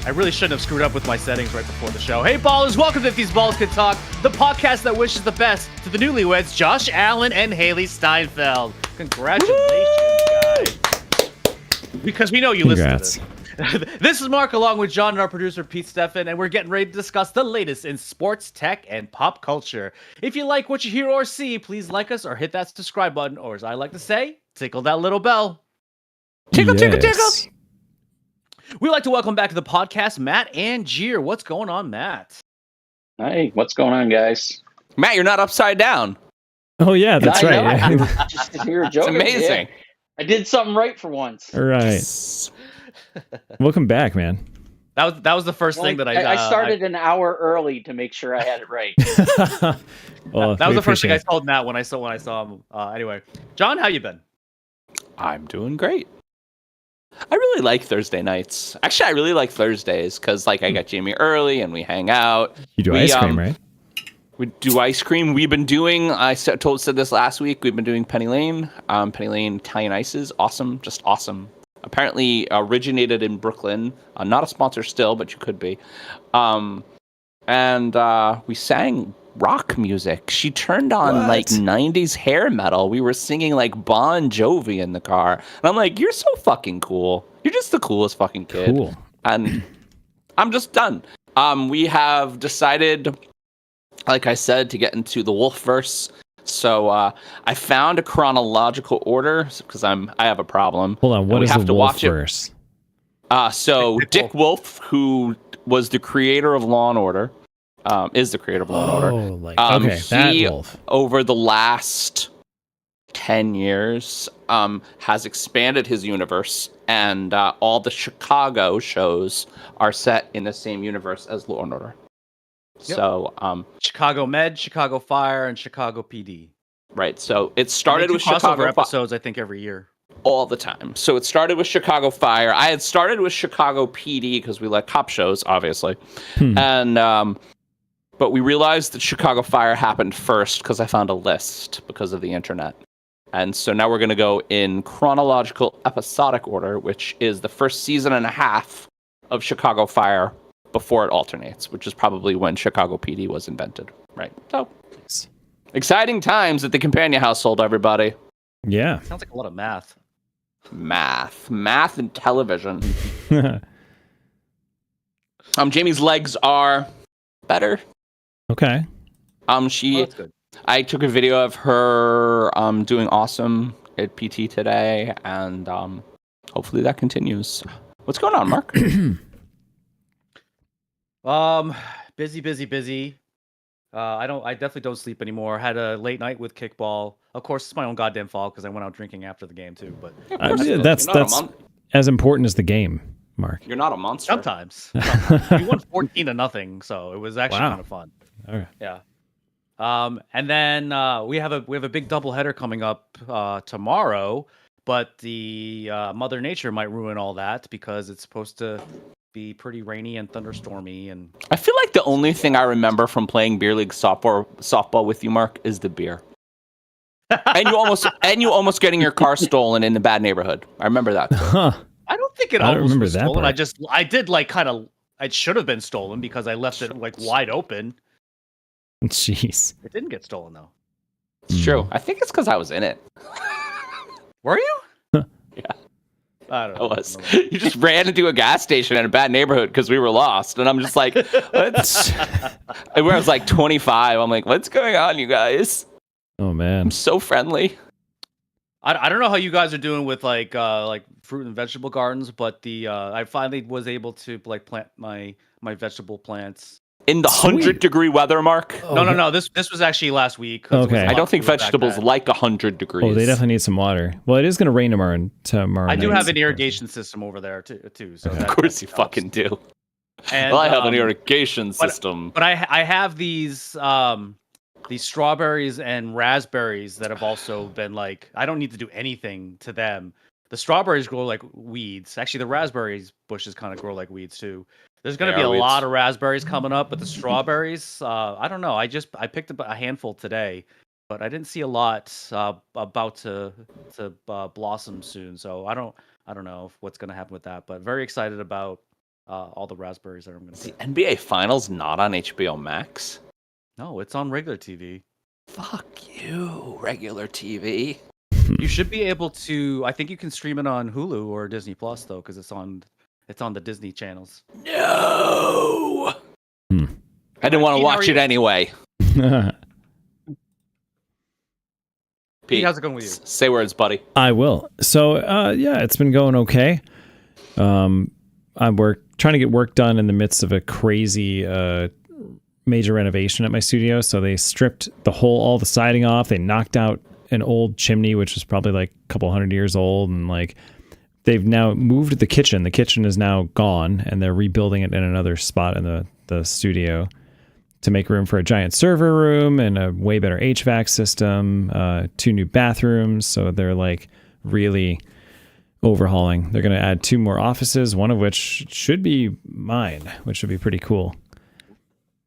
I really shouldn't have screwed up with my settings right before the show. Hey, ballers, welcome to If These Balls Could Talk, the podcast that wishes the best to the newlyweds, Josh Allen and Haley Steinfeld. Congratulations, guys. Because we know you listen to this. This is Mark, along with John and our producer, Pete Steffen, and we're getting ready to discuss the latest in sports, tech, and pop culture. If you like what you hear or see, please like us or hit that subscribe button, or as I like to say, tickle that little bell. Tickle, tickle, tickle! We'd like to welcome back to the podcast, Matt Angier. What's going on, Matt? Hey, what's going on, guys? Matt, you're not upside down. Oh, yeah, that's right. I'm just here joking. It's amazing. Yeah. I did something right for once. All right. Yes. Welcome back, man. That was the first thing that I started an hour early to make sure I had it right. Well, that was the first thing I told Matt when I saw him. Anyway, John, how you been? I'm doing great. I really like Thursday nights. Actually, I really like Thursdays because, like, I got Jamie early and we hang out. You do ice cream, right? We do ice cream. We've been doing. Said this last week. We've been doing Penny Lane. Penny Lane Italian ices, awesome, just awesome. Apparently originated in Brooklyn. Not a sponsor still, but you could be. And we sang rock music. She turned on like 90s hair metal. We were singing like Bon Jovi in the car. And I'm like, you're so fucking cool. You're just the coolest fucking kid. Cool. And I'm just done. We have decided, like I said, to get into the Wolfverse. So I found a chronological order because I have a problem. Hold on, what is the Wolfverse? So Dick Wolf, who was the creator of Law and Order, is the creator of Law and Order. Okay, that Wolf. Over the last 10 years, has expanded his universe, and all the Chicago shows are set in the same universe as Law and Order. Yep. So, Chicago Med, Chicago Fire, and Chicago PD. Right. So it started with Chicago episodes, I think, every year. All the time. So it started with Chicago Fire. I had started with Chicago PD because we like cop shows, obviously, and but we realized that Chicago Fire happened first because I found a list because of the internet. And so now we're going to go in chronological episodic order, which is the first season and a half of Chicago Fire before it alternates, which is probably when Chicago PD was invented. Right. So exciting times at the Companion household, everybody. Yeah. Sounds like a lot of math. Math and television. Jamie's legs are better. Okay. That's good. I took a video of her doing awesome at PT today, and hopefully that continues. What's going on, Mark? Busy. I definitely don't sleep anymore. Had a late night with kickball. Of course, it's my own goddamn fault because I went out drinking after the game too. But that's as important as the game, Mark. You're not a monster. Sometimes. We won 14-0, so it was actually kind of fun. Okay. Yeah. And then we have a big doubleheader coming up tomorrow, but the Mother Nature might ruin all that because it's supposed to be pretty rainy and thunderstormy. And I feel like the only thing I remember from playing beer league softball with you, Mark, is the beer. and you almost getting your car stolen in a bad neighborhood. I remember that. Huh. I don't think it I don't almost remember was that stolen. part. It should have been stolen because I left it like wide open. Jeez. It didn't get stolen though. It's true. I think it's because I was in it. Were you? Yeah. I don't know. I was. You just ran into a gas station in a bad neighborhood because we were lost. And I'm just like, what's... I was like 25. I'm like, what's going on, you guys? Oh, man. I'm so friendly. I don't know how you guys are doing with like fruit and vegetable gardens, but I finally was able to like plant my vegetable plants. In the 100-degree weather, Mark? Oh, no. This was actually last week. Okay. I don't think vegetables like 100 degrees. Oh, they definitely need some water. Well, it is going to rain tomorrow I do night, have an irrigation system over there too. So of course you fucking do. And, well, I have an irrigation system. But I have these strawberries and raspberries that have also been like, I don't need to do anything to them. The strawberries grow like weeds. Actually, the raspberries bushes kind of grow like weeds too. There's going to be a lot of raspberries coming up, but the strawberries, I don't know. I picked up a handful today, but I didn't see a lot about to blossom soon. So I don't know what's going to happen with that, but very excited about all the raspberries that I'm going to The get. NBA Finals not on HBO Max? No, it's on regular TV. Fuck you, regular TV. You should be able to. I think you can stream it on Hulu or Disney Plus though, because it's on the Disney channels. No. I didn't want to watch it anyway. Pete, how's it going with you? Say words, buddy. I will. So, yeah, it's been going okay. I'm trying to get work done in the midst of a crazy major renovation at my studio. So they stripped all the siding off. They knocked out an old chimney, which was probably like a couple 100 years old, and like they've now moved the kitchen. The kitchen is now gone, and they're rebuilding it in another spot in the studio to make room for a giant server room and a way better HVAC system, 2 new bathrooms. So they're like really overhauling. They're going to add 2 more offices, one of which should be mine, which would be pretty cool.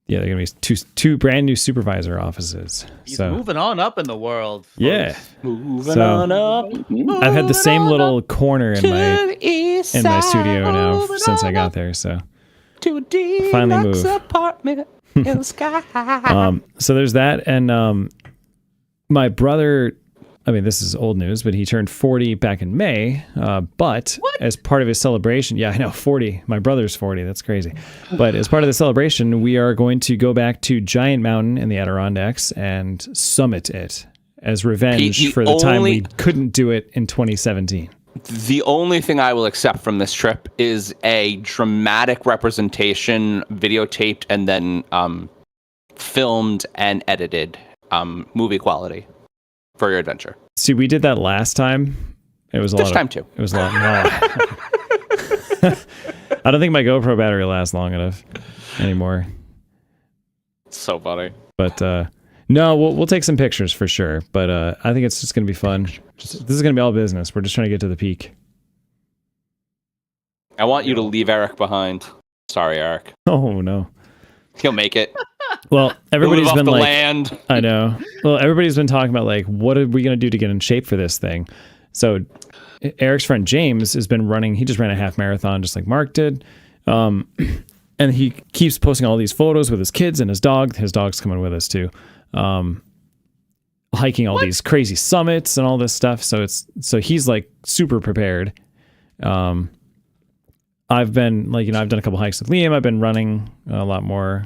Yeah, they're going to be two brand new supervisor offices. He's moving on up in the world. Folks. Yeah. Moving on up. I've had the same little corner in my studio now since I got there. So to a finally moved. Apartment in the sky. So there's that, and my brother. I mean, this is old news, but he turned 40 back in May. But as part of his celebration, yeah, I know, 40. My brother's 40. That's crazy. But as part of the celebration, we are going to go back to Giant Mountain in the Adirondacks and summit it as revenge Pete, for the time we couldn't do it in 2017. The only thing I will accept from this trip is a dramatic representation, videotaped and then filmed and edited movie quality for your adventure. See, we did that last time. It was a this lot. Time too. It was a lot. I don't think my GoPro battery lasts long enough anymore. So funny. But no, we'll take some pictures for sure. But I think it's just going to be fun. This is going to be all business. We're just trying to get to the peak. I want you to leave Eric behind. Sorry, Eric. Oh no. He'll make it. Well, everybody's been like, land. I know. Well, everybody's been talking about like, what are we going to do to get in shape for this thing? So Eric's friend James has been running. He just ran a half marathon, just like Mark did. And he keeps posting all these photos with his kids and his dog. His dog's coming with us too. Hiking all these crazy summits and all this stuff. So he's like super prepared. I've been like, I've done a couple hikes with Liam. I've been running a lot more,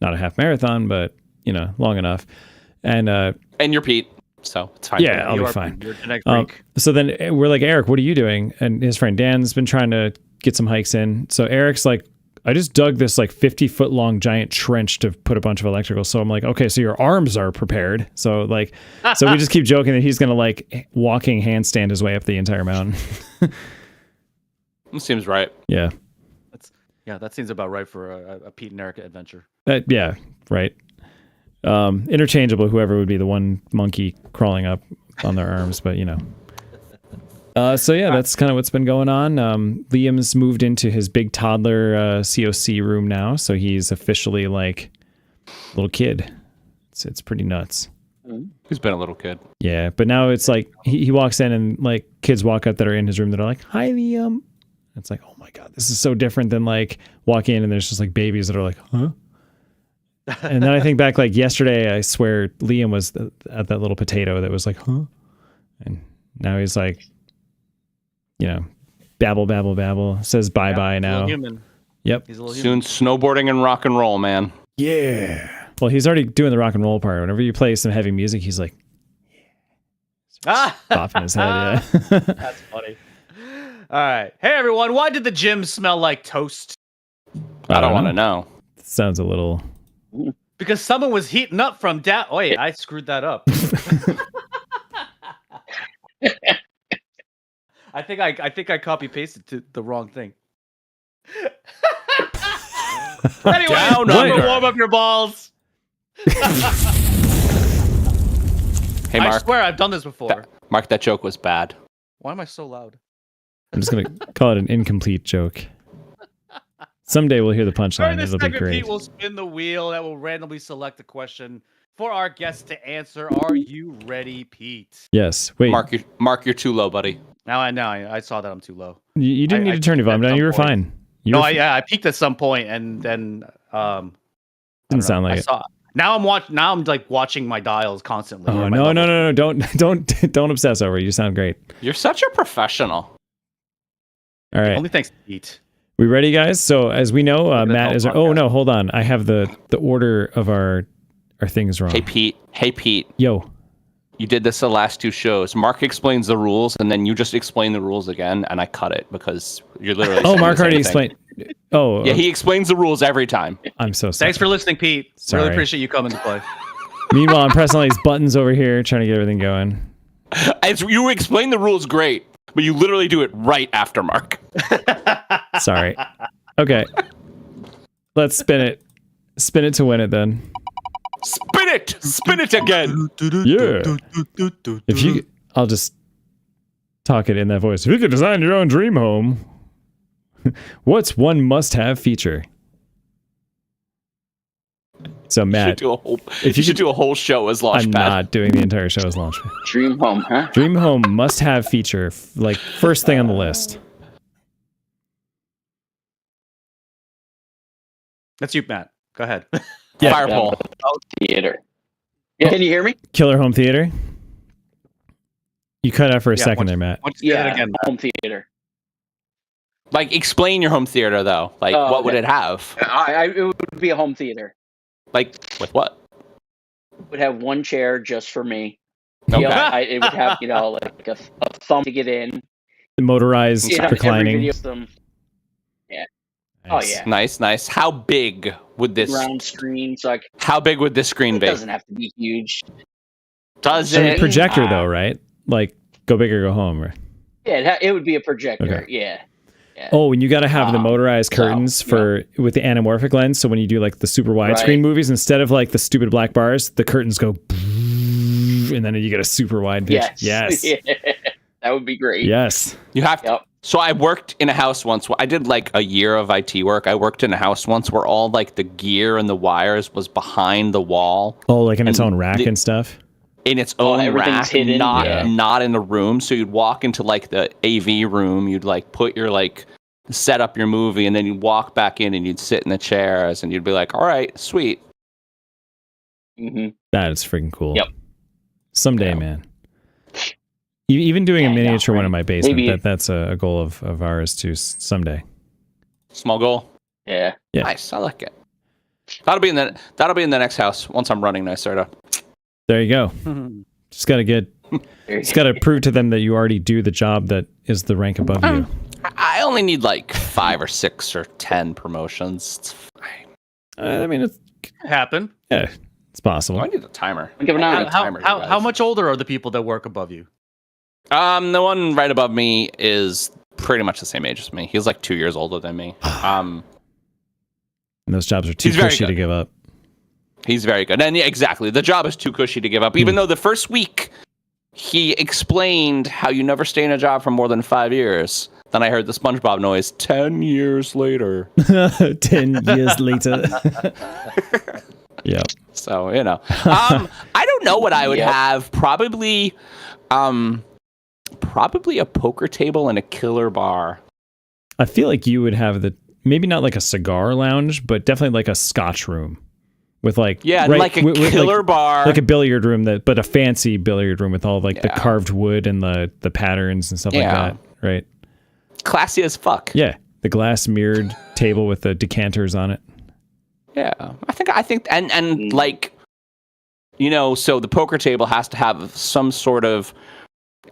not a half marathon, but long enough. And you're Pete, so it's fine. Yeah, I'll be fine. You're a genetic freak. So then we're like, Eric, what are you doing? And his friend Dan's been trying to get some hikes in. So Eric's like, I just dug this like 50-foot long giant trench to put a bunch of electrical. So I'm like, okay, so your arms are prepared. So like, so we just keep joking that he's gonna like walking handstand his way up the entire mountain. Seems right. Yeah. That seems about right for a Pete and Eric adventure. Yeah, right. Interchangeable, whoever would be the one monkey crawling up on their arms, but so yeah, that's kind of what's been going on. Liam's moved into his big toddler COC room now, so he's officially like a little kid. It's pretty nuts. He's been a little kid. Yeah, but now it's like he walks in and like kids walk up that are in his room that are like, "Hi, Liam." It's like, oh my god, this is so different than like walking in and there's just like babies that are like, huh? And then I think back like yesterday, I swear Liam was at that little potato that was like, huh? And now he's like, babble, babble, babble, says bye-bye now. Human. Yep. He's a little human. Soon snowboarding and rock and roll, man. Yeah. Well, he's already doing the rock and roll part. Whenever you play some heavy music, he's like, popping his head. Yeah. That's funny. All right. Hey, everyone. Why did the gym smell like toast? I don't want to know. Sounds a little... Because someone was heating up from down... Oh, wait, I screwed that up. I think I copy-pasted to the wrong thing. Anyway, Down under. Warm up your balls. Hey, Mark. I swear I've done this before. Mark, that joke was bad. Why am I so loud? I'm just going to call it an incomplete joke. Someday we'll hear the punchline. During this It'll be segment, great. Pete will spin the wheel that will randomly select a question for our guests to answer. Are you ready, Pete? Yes. Wait. Mark, you're too low, buddy. Now I saw that I'm too low. You didn't need to turn your volume down. You were fine. No, I peaked at some point, and then didn't sound like I it. saw. Now I'm like watching my dials constantly. Oh where my no, levels- don't obsess over it. You sound great. You're such a professional. All right, Only thanks to Pete. we ready, guys? So as we know, Look at Matt that is. whole Oh podcast. no, hold on. I have the order of our things wrong. Hey Pete, Yo, you did this the last 2 shows. Mark explains the rules, and then you just explain the rules again, and I cut it because you're literally. oh, saying Mark the same already thing. explained. Oh, Yeah, he explains the rules every time. I'm so sorry. Thanks for listening, Pete. Sorry. Really appreciate you coming to play. Meanwhile, I'm pressing all these buttons over here, trying to get everything going. You explain the rules great, but you literally do it right after Mark. Sorry. Okay. Let's spin it. Spin it to win it then. Spin it again. Yeah. If you, I'll just talk it in that voice. If you could design your own dream home, what's one must-have feature? So You Matt, should do a whole show as I'm Launchpad. not doing the entire show as launch. Dream home, huh? Dream home must-have feature, like first thing on the list. That's you, Matt. Go ahead. Yeah. Fire pole. Theater. Yeah, can you hear me? Killer home theater. You cut out for a Yeah, second once- there, Matt. Once you say it again, Matt. home theater. Like, explain your home theater though. Like, Oh, what would okay. it have? It would be a home theater. Like, with what? It would have one chair just for me. Okay. It would have, like a thumb to get in. The motorized You know, every reclining. video system, Nice. yeah. Nice. How big would this? round screen, so How big would this screen it be? doesn't have to be huge. Does I mean, it? projector though, right? Like go big or go home. Or... Yeah, it would be a projector. Okay. Yeah. Oh, and you got to have the Um, motorized so, curtains for with the anamorphic lens. So when you do like the super widescreen Right. movies, instead of like the stupid black bars, the curtains go, and then you get a super wide pitch. Yes. Yes. Yeah. That would be great. Yes. You have to. Yep. So I worked in a house once. I did like a year of IT work. I worked in a house once where all like the gear and the wires was behind the wall Oh, like in its And own rack the- and stuff. in its own everything's rack, hidden? Yeah. not in the room. So you'd walk into like the AV room. You'd like put your like set up your movie, and then you'd walk back in and you'd sit in the chairs, and you'd be like, "All right, sweet." hmm That is freaking cool. Yep. Someday, Yeah. man. Even doing a Yeah, I know, miniature one right? in my basement. Maybe- That's a goal of ours too. Someday. Small goal. Yeah. Yeah. Nice. I like it. That'll be in the next house once I'm running NYSERDA. There you go. Just got to get. There you Just got to prove to them that you already do the job that is the rank above you. I only need like 5 or 6 or 10 promotions. It's fine. I mean, it's Happen. yeah, it's possible. I need a timer. Give an I eye. need a timer, you How guys. much older are the people that work above you? The one right above me is pretty much the same age as me. He's like 2 years older than me. And those jobs are too He's very cushy to good. give up. He's very good. And yeah, exactly. The job is too cushy to give up. Even though the first week he explained how you never stay in a job for more than 5 years. Then I heard the SpongeBob noise 10 years later. 10 years later. Yep. So, I don't know what I would Yep. have. Probably a poker table and a killer bar. I feel like you would have maybe not like a cigar lounge, but definitely like a scotch room with like Yeah, right- like a with, killer like, bar. like a billiard room but a fancy billiard room with all like the Yeah. carved wood and the patterns and stuff like Yeah. that, right? Classy as fuck. Yeah, the glass mirrored table with the decanters on it. Yeah, I think, and like, so the poker table has to have some sort of,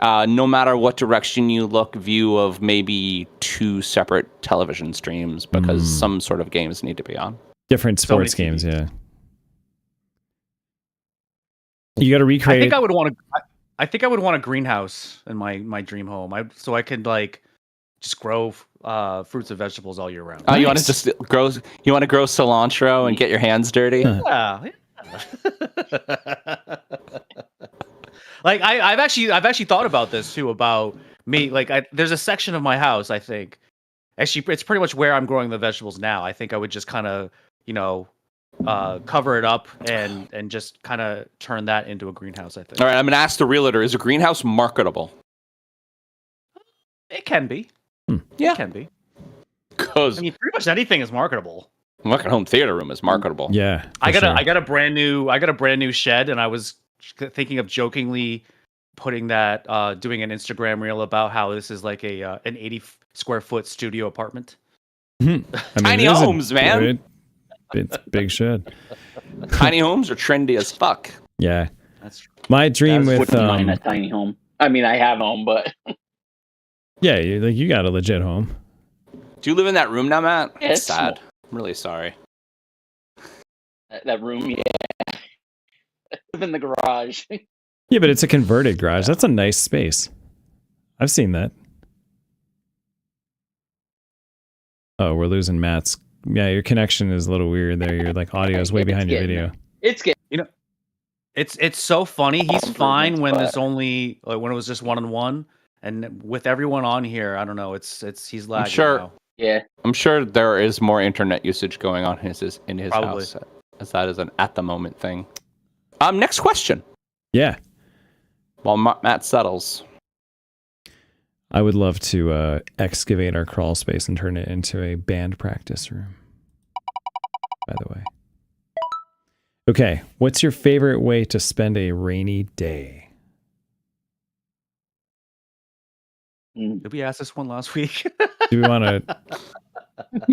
no matter what direction you look, view of maybe 2 separate television streams because some sort of games need to be on. Different So many sports games, TVs. yeah. You got to I recreate. think I would want to. I think I would want a greenhouse in my dream home. So I could like just grow fruits and vegetables all year round. Oh, you want Nice. to just grow? You want to grow cilantro and get your hands dirty? Huh. Yeah. Like I've actually thought about this too about me. Like there's a section of my house I think actually it's pretty much where I'm growing the vegetables now. I think I would just kind of cover it up and just kind of turn that into a greenhouse. I think All right, I'm gonna ask the realtor: is a greenhouse marketable? it can be. Yeah. It can be. those. I mean, pretty much anything is marketable. Working home theater room is marketable. Yeah. I got for sure. a brand new shed, and I was thinking of jokingly putting that doing an Instagram reel about how this is like an 80 square foot studio apartment. I mean, Tiny it is homes, man. It's big shed. Tiny homes are trendy as fuck. Yeah. That's true. My dream I with wouldn't mind a tiny home. I mean, I have a home, but yeah, you got a legit home. Do you live in that room now, Matt? Yeah, It's it's sad. small. I'm really sorry. that room, yeah. I live in the garage. Yeah, but it's a converted garage. That's a nice space. I've seen that. Oh, we're losing Matt's. Yeah, your connection is a little weird there. Your like audio is way behind your video. It's getting. It's so funny. He's Improvements, fine when but- there's only when it was just 1-on-1, and with everyone on here, I don't know. It's he's lagging sure. now. Yeah. I'm sure there is more internet usage going on in his Probably. house, as that is an at the moment thing. Next question. Yeah, While Matt settles. I would love to excavate our crawl space and turn it into a band practice room. By the way. Okay, what's your favorite way to spend a rainy day? Did we ask this one last week? Do we want to?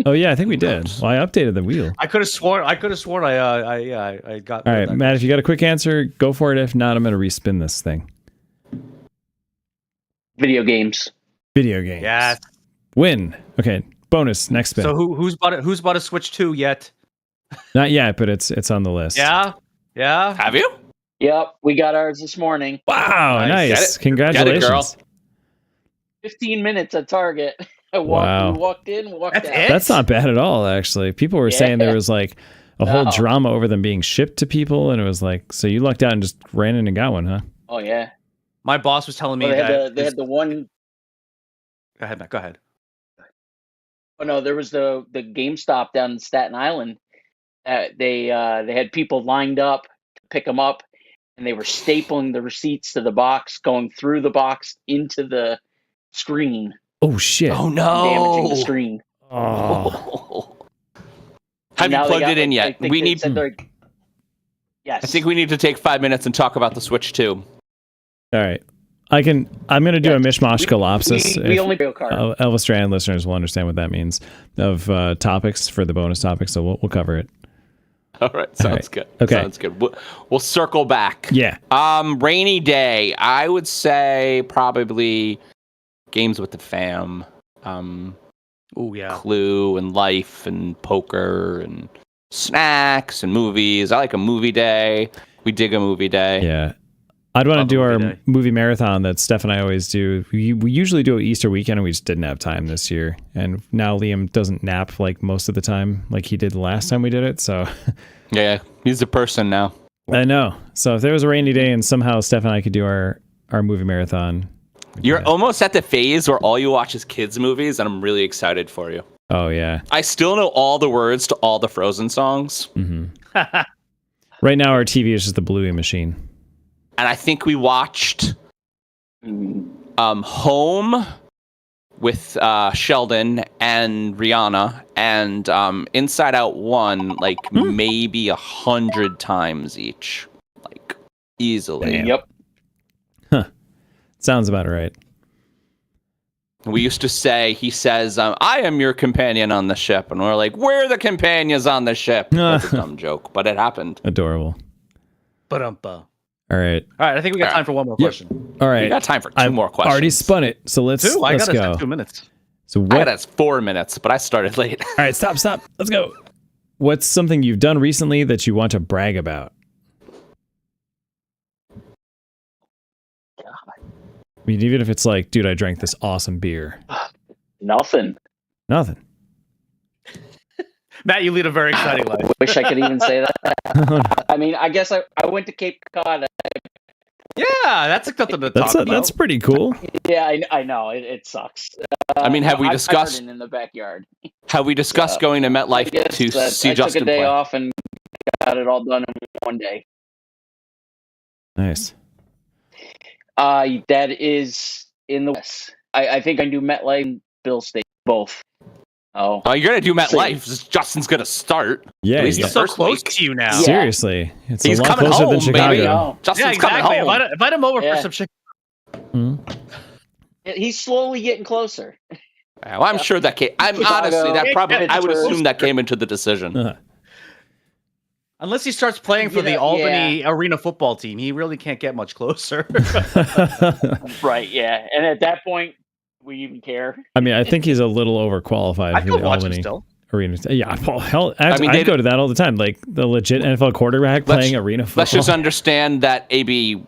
Oh yeah, I think we did. Well, I updated the wheel. I could have sworn I got. All right, Matt, if you got a quick answer, go for it. If not, I'm going to respin this thing. Video games. Video games. Yes. Win. Okay, bonus, next spin. So who's bought a Switch 2 yet? Not yet, but it's on the list. Yeah. Have you? Yep, we got ours this morning. Wow, Nice. nice. Get it. Congratulations. Get it, girl. 15 minutes at Target. Wow. We walked in, walked That's out. it? That's not bad at all, actually. People were saying there was like a whole No. drama over them being shipped to people, and it was like, so you lucked out and just ran in and got one, huh? Oh yeah. My boss was telling me Well, they that. had, they had the one. Go ahead, Matt. Go ahead. Oh no, there was the GameStop down in Staten Island. They had people lined up to pick them up, and they were stapling the receipts to the box, going through the box into the screen, Oh shit. Oh damaging the no. screen. Oh. Have And you now they plugged got, it in like, I yet? think We they need. said they're- Yes. I think we need to take 5 minutes and talk about the Switch 2. All right. I'm going to do a mishmash collapsus. we only real card. Elvis Strand listeners will understand what that means of topics for the bonus topics, so we'll cover it. All right, sounds right. good. Okay. Sounds good. We'll circle back. Yeah. Rainy day. I would say probably games with the fam. Oh yeah. Clue and Life and poker and snacks and movies. I like a movie day. We dig a movie day. Yeah. I'd want to Love do a our movie day. movie marathon that Steph and I always do. We usually do it Easter weekend, and we just didn't have time this year. And now Liam doesn't nap like most of the time, like he did the last time we did it. So Yeah, he's a person now. I know. So if there was a rainy day and somehow Steph and I could do our movie marathon. You're almost at the phase where all you watch is kids' movies, and I'm really excited for you. Oh, yeah. I still know all the words to all the Frozen songs, hmm Right now, our TV is just the Bluey machine. and I think we watched Home with Sheldon and Rihanna, and Inside Out 1 like maybe 100 times each, like easily. Damn. Yep. Sounds about right. We used to say, he says, I am your companion on the ship. And we're like, we're the companions on the ship. That's a dumb joke, but it happened. Adorable. Ba-dum-ba. All right. All right, I think we got time for one more question. All We right. got time for two I've more questions. already spun it. So let's I let's got us go. at 2 minutes. So I what? got us 4 minutes, but I started late. All right, stop. Let's go. What's something you've done recently that you want to brag about? I mean, even if it's like, dude, I drank this awesome beer. Nothing. Nothing. Matt, you lead a very exciting life. Wish I could even say that. I mean, I guess I went to Cape Cod. Yeah, that's something to talk about. That's pretty cool. Yeah, I know it sucks. I mean, have we I discussed garden in the backyard? have we discussed going to MetLife Yes, to see I Justin took a day play? off and got it all done in one day. Nice. That is in the West. I think I do MetLife and Bill State both. Oh, Oh, you're gonna do MetLife. Justin's gonna start. Yeah, At least he's the He's so first close week. to you now. Yeah. seriously, it's He's a lot coming closer home, than Chicago. baby. Oh. Justin's Yeah, coming exactly. home. Invite him over Yeah. for some chicken. Mhm. he's slowly getting closer. Well, I'm sure that came. I'm Chicago, honestly that probably. I would Pittsburgh. assume that came into the decision. Unless he starts playing for You the know, Albany Arena football team, he really can't get much closer. Right, yeah. And at that point, we even care. I mean, I think he's a little overqualified I for could the watch him Albany still. Arena. Yeah, well, hell, mean, I'd they- go to that all the time. Like the legit NFL quarterback playing arena football. Let's just understand that AB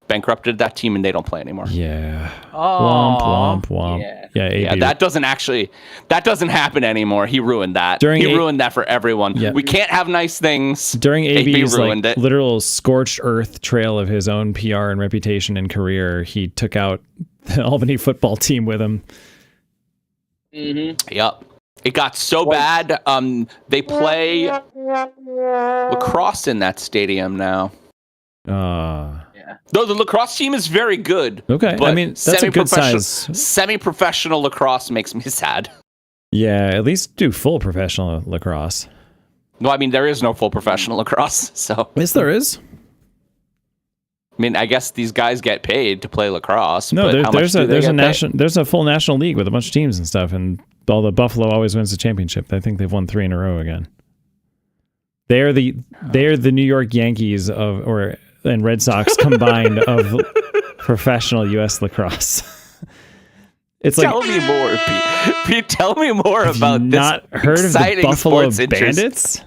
bankrupted that team and they don't play anymore. Yeah. Aw. Womp womp. Yeah. Yeah. AB. Yeah, that doesn't happen anymore. He ruined that. During he A- ruined that for everyone. Yeah. We can't have nice things. During AB AB's ruined like it. literal scorched earth trail of his own PR and reputation and career, he took out the Albany football team with him. Mm-hmm. Yep. It got so bad. They play lacrosse in that stadium now. Yeah. Though the lacrosse team is very good. Okay. But I mean, that's a good size. Semi-professional lacrosse makes me sad. Yeah, at least do full professional lacrosse. No, I mean there is no full professional lacrosse. So Yes, there is. I mean, I guess these guys get paid to play lacrosse. No, but how much do they there's a get paid? national there's a full national league with a bunch of teams and stuff, and all the Buffalo always wins the championship. I think they've won 3 in a row again. They're the New York Yankees and Red Sox combined of professional U.S. lacrosse. It's like, Tell me more, Pete. Pete, tell me more have about you this not heard of the exciting Buffalo sports interest. Bandits?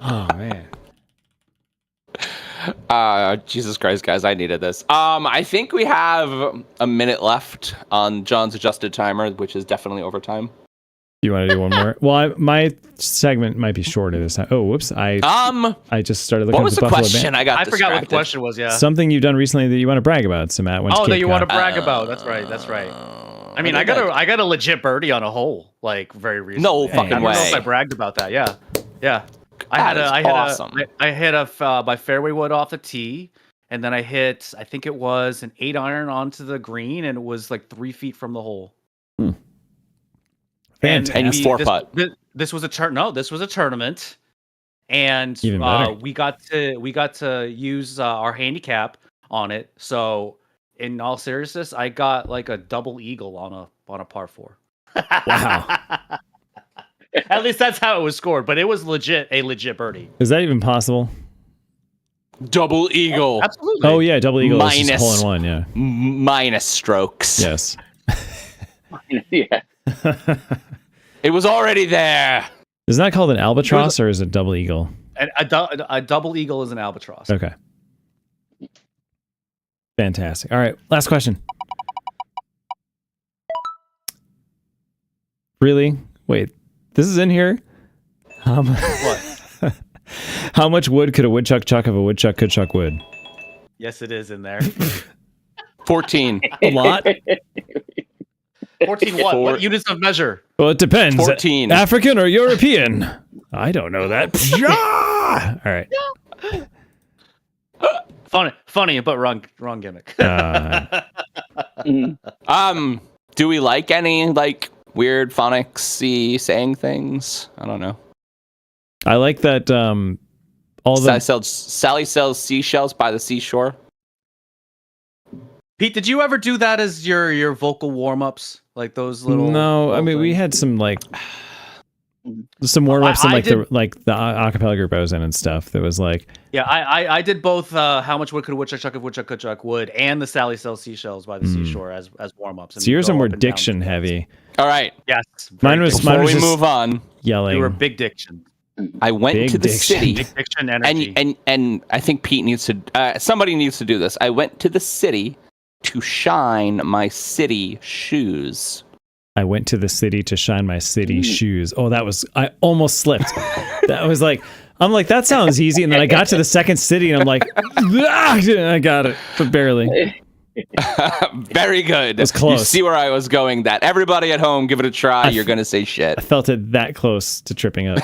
Oh man. Jesus Christ, guys, I needed this. I think we have a minute left on John's adjusted timer, which is definitely overtime. You want to do one more? Well, my segment might be shorter this time. Oh, whoops! I just started looking What at was the the Buffalo question? Bandits. I got I forgot what the distracted. question was. Yeah. Something you've done recently that you want to brag about. So Matt went to Oh, that Cape you want to Cod. brag about? That's right. That's right. I mean, I got a legit birdie on a hole like very recently. No I fucking don't know way. if I bragged about that. Yeah, yeah. That is awesome. I hit my fairway wood off the tee, and then I hit. I think it was an 8-iron onto the green, and it was like 3 feet from the hole. Fantastic. And you four putt. This was a No, this was a tournament, and Even better. we got to use our handicap on it. So, in all seriousness, I got like a double eagle on a par 4. Wow. At least that's how it was scored, but it was a legit birdie. Is that even possible? Double eagle. Absolutely. Oh yeah, double eagle is just Minus. hole in one. Yeah. Minus strokes. Yes. Yeah. It was already there. Isn't that called an albatross or is it double eagle? And a double eagle is an albatross. Okay. Fantastic. All right, last question. Really? Wait, this is in here? What? How much wood could a woodchuck chuck if a woodchuck could chuck wood? Yes, it is in there. 14. A lot? 14 what? What units of measure? Well, it depends. 14. African or European? I don't know that. All right. Funny, but wrong gimmick. Do we like any like weird phonics-y saying things? I don't know. I like that all the Sally sells seashells by the seashore. Pete, did you ever do that as your vocal warm-ups? Like those little No, I mean we things? had some like some warm-ups in I like did- the acapella group I was in and stuff that was like Yeah, I did both how much wood could a woodchuck chuck if woodchuck could chuck wood and the Sally sells seashells by the seashore as warm-ups. so yours are more diction heavy. All right. Yes. Mine was Before we just move on, yelling. You were big diction. I went Big to the diction. city. Big diction energy. And I think Pete needs to somebody needs to do this. I went to the city to shine my city shoes. I went to the city to shine my city shoes. Oh, I almost slipped. That was like, I'm like, that sounds easy. And then I got to the second city and I'm like, I got it, but barely. Very good. It was close. You see where I was going that. Everybody at home, give it a try. You're going to say shit. I felt it that close to tripping up.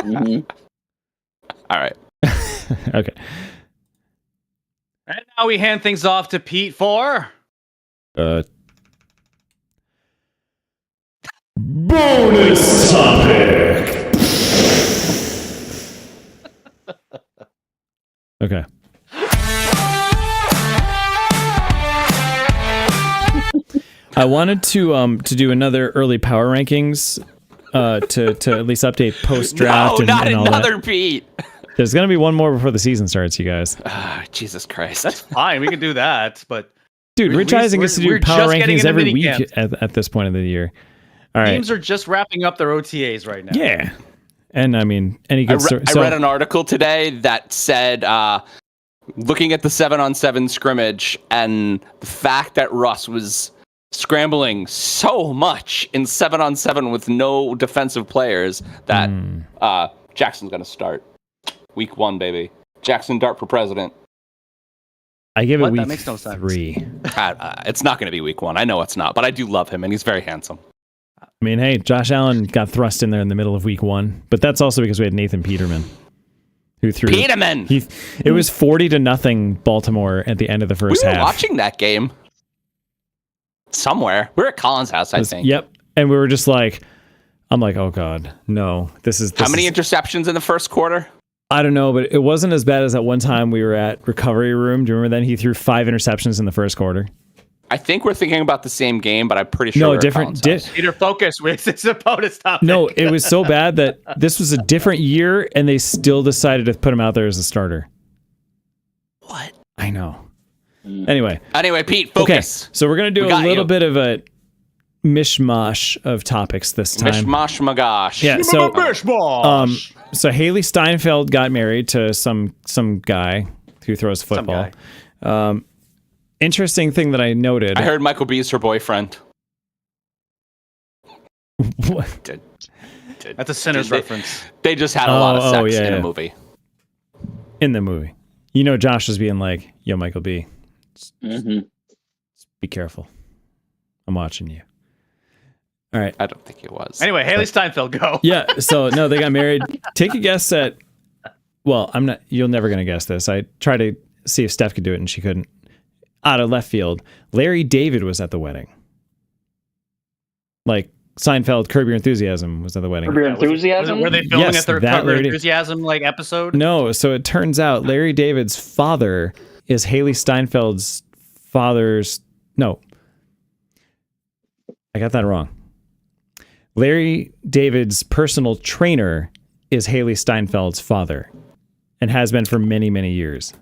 All right. Okay. And now we hand things off to Pete for Bonus topic. Okay. I wanted to do another early power rankings to at least update post draft No, not and all another that. beat. There's gonna be one more before the season starts, you guys. Jesus Christ. That's fine. We can do that. But Dude, Rich Eisen gets to do we're power just getting rankings into every mini week camps. at this point of the year. All right. teams are just wrapping up their OTAs right now. Yeah. And I mean, any good story. I read an article today that said, looking at the 7-on-7 scrimmage and the fact that Russ was scrambling so much in 7-on-7 with no defensive players that Jackson's going to start. Week 1, baby. Jackson Dart for president. I give it What? That week makes no sense. 3. It's not going to be week 1. I know it's not, but I do love him, and he's very handsome. I mean, hey, Josh Allen got thrust in there in the middle of week 1, but that's also because we had Nathan Peterman, who threw. Peterman! It was 40-0 Baltimore at the end of the first We were half. watching that game somewhere. We were at Colin's house, I think. Yep, and we were just like, I'm like, oh god, no, this is. How many interceptions in the first quarter? I don't know, but it wasn't as bad as that one time we were at Recovery Room. Do you remember then? He threw 5 interceptions in the first quarter. I think we're thinking about the same game, but I'm pretty sure No, we're at different. Colin's house. Peter, focus. It's a bonus topic. No, it was so bad that this was a different year, and they still decided to put him out there as a starter. What? I know. Anyway, Pete, okay, focus. so we're gonna do We a got little you. bit of a mishmash of topics this time. Mishmash magash. Yeah, so Mishmash. so Haley Steinfeld got married to some guy who throws football. Interesting thing that I noted. I heard Michael B's her boyfriend. What? Did- That's a Sinners reference. They just had a lot of sex yeah, in yeah. a movie. In the movie. You know, Josh was being like, yo, Michael B, be careful. I'm watching you. All right. I don't think it was. Anyway, Haley Steinfeld, go. Yeah. So, no, they got married. Take a guess at, well, you're never going to guess this. I tried to see if Steph could do it and she couldn't. Out of left field, Larry David was at the wedding. Like Seinfeld, Curb Your Enthusiasm was at the wedding. Curb Your Enthusiasm? Were they filming Yes, at their that Curb Your Larry- Enthusiasm episode? No, so it turns out Larry David's father is Haley Steinfeld's father's. No, I got that wrong. Larry David's personal trainer is Haley Steinfeld's father and has been for many, many years.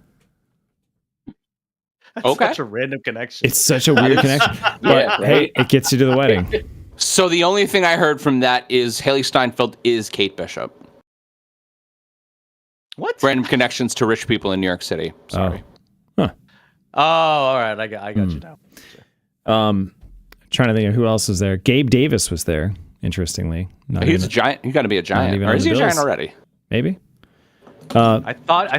That's Okay. such a random connection. It's such a weird connection. But Yeah, hey, right? it gets you to the wedding. So the only thing I heard from that is Haley Steinfeld is Kate Bishop. What? Random connections to rich people in New York City. Sorry. Oh, all right. I got you now. Trying to think of who else was there. Gabe Davis was there, interestingly. Not He's even- a giant. You got to be a giant. even Or on is the he a giant Bills. already? maybe. I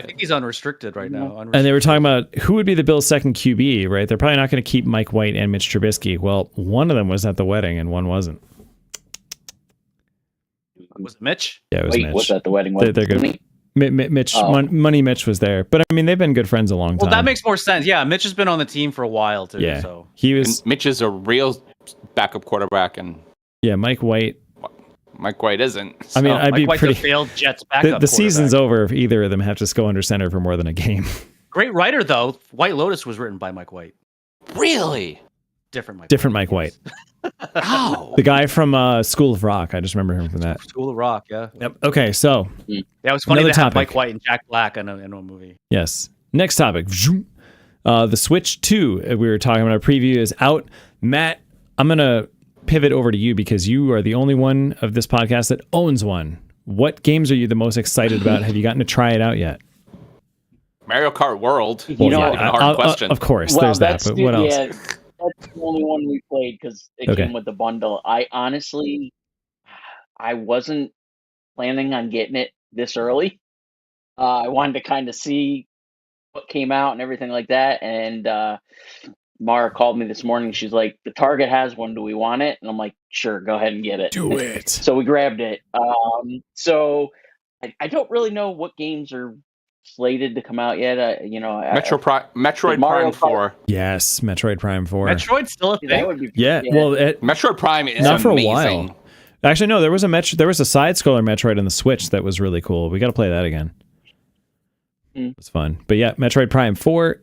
think he's unrestricted right now. And they were talking about who would be the Bills' second QB, right? They're probably not going to keep Mike White and Mitch Trubisky. Well, one of them was at the wedding and one wasn't. Was it Mitch? Yeah, it was Wait, Mitch. what's at the wedding? They're good. Mitch, Oh. Money Mitch was there. But I mean, they've been good friends a long time. Well, that makes more sense. Yeah, Mitch has been on the team for a while too. Yeah. So He was, And Mitch is a real backup quarterback, and yeah, Mike White. Mike White isn't. I mean, So- I'd Mike be White's pretty. a failed Jets The backup. season's quarterback. over if either of them have to go under center for more than a game. Great writer though. White Lotus was written by Mike White. really? Different Mike. Different Mike White. How? The guy from School of Rock. I just remember him from that. School of Rock. Yeah. Yep. Okay, so Yeah, it was funny Another to have topic. Mike White and Jack Black in a movie. yes. Next topic. The Switch 2 we were talking about. Our preview is out. Matt, I'm going to pivot over to you because you are the only one of this podcast that owns one. What games are you the most excited about? Have you gotten to try it out yet? Mario Kart World. You know, Fucking hard question. Of course, Well, there's that. that's But what else? Yeah, that's the only one we played because it Okay. came with the bundle. I honestly, I wasn't planning on getting it this early. I wanted to kind of see what came out and everything like that. And Mara called me this morning. She's like, "The Target has one. Do we want it?" And I'm like, "Sure, go ahead and get it." Do it. So we grabbed it. So I don't really know what games are slated to come out yet. Metroid Mario Prime 4. Yes, Metroid Prime 4. Metroid's still a that thing. would be Yeah, well, Metroid Prime is not for a amazing. while. Actually, no, there was a side scroller Metroid on the Switch that was really cool. We got to play that again. It's fun. But yeah, Metroid Prime 4.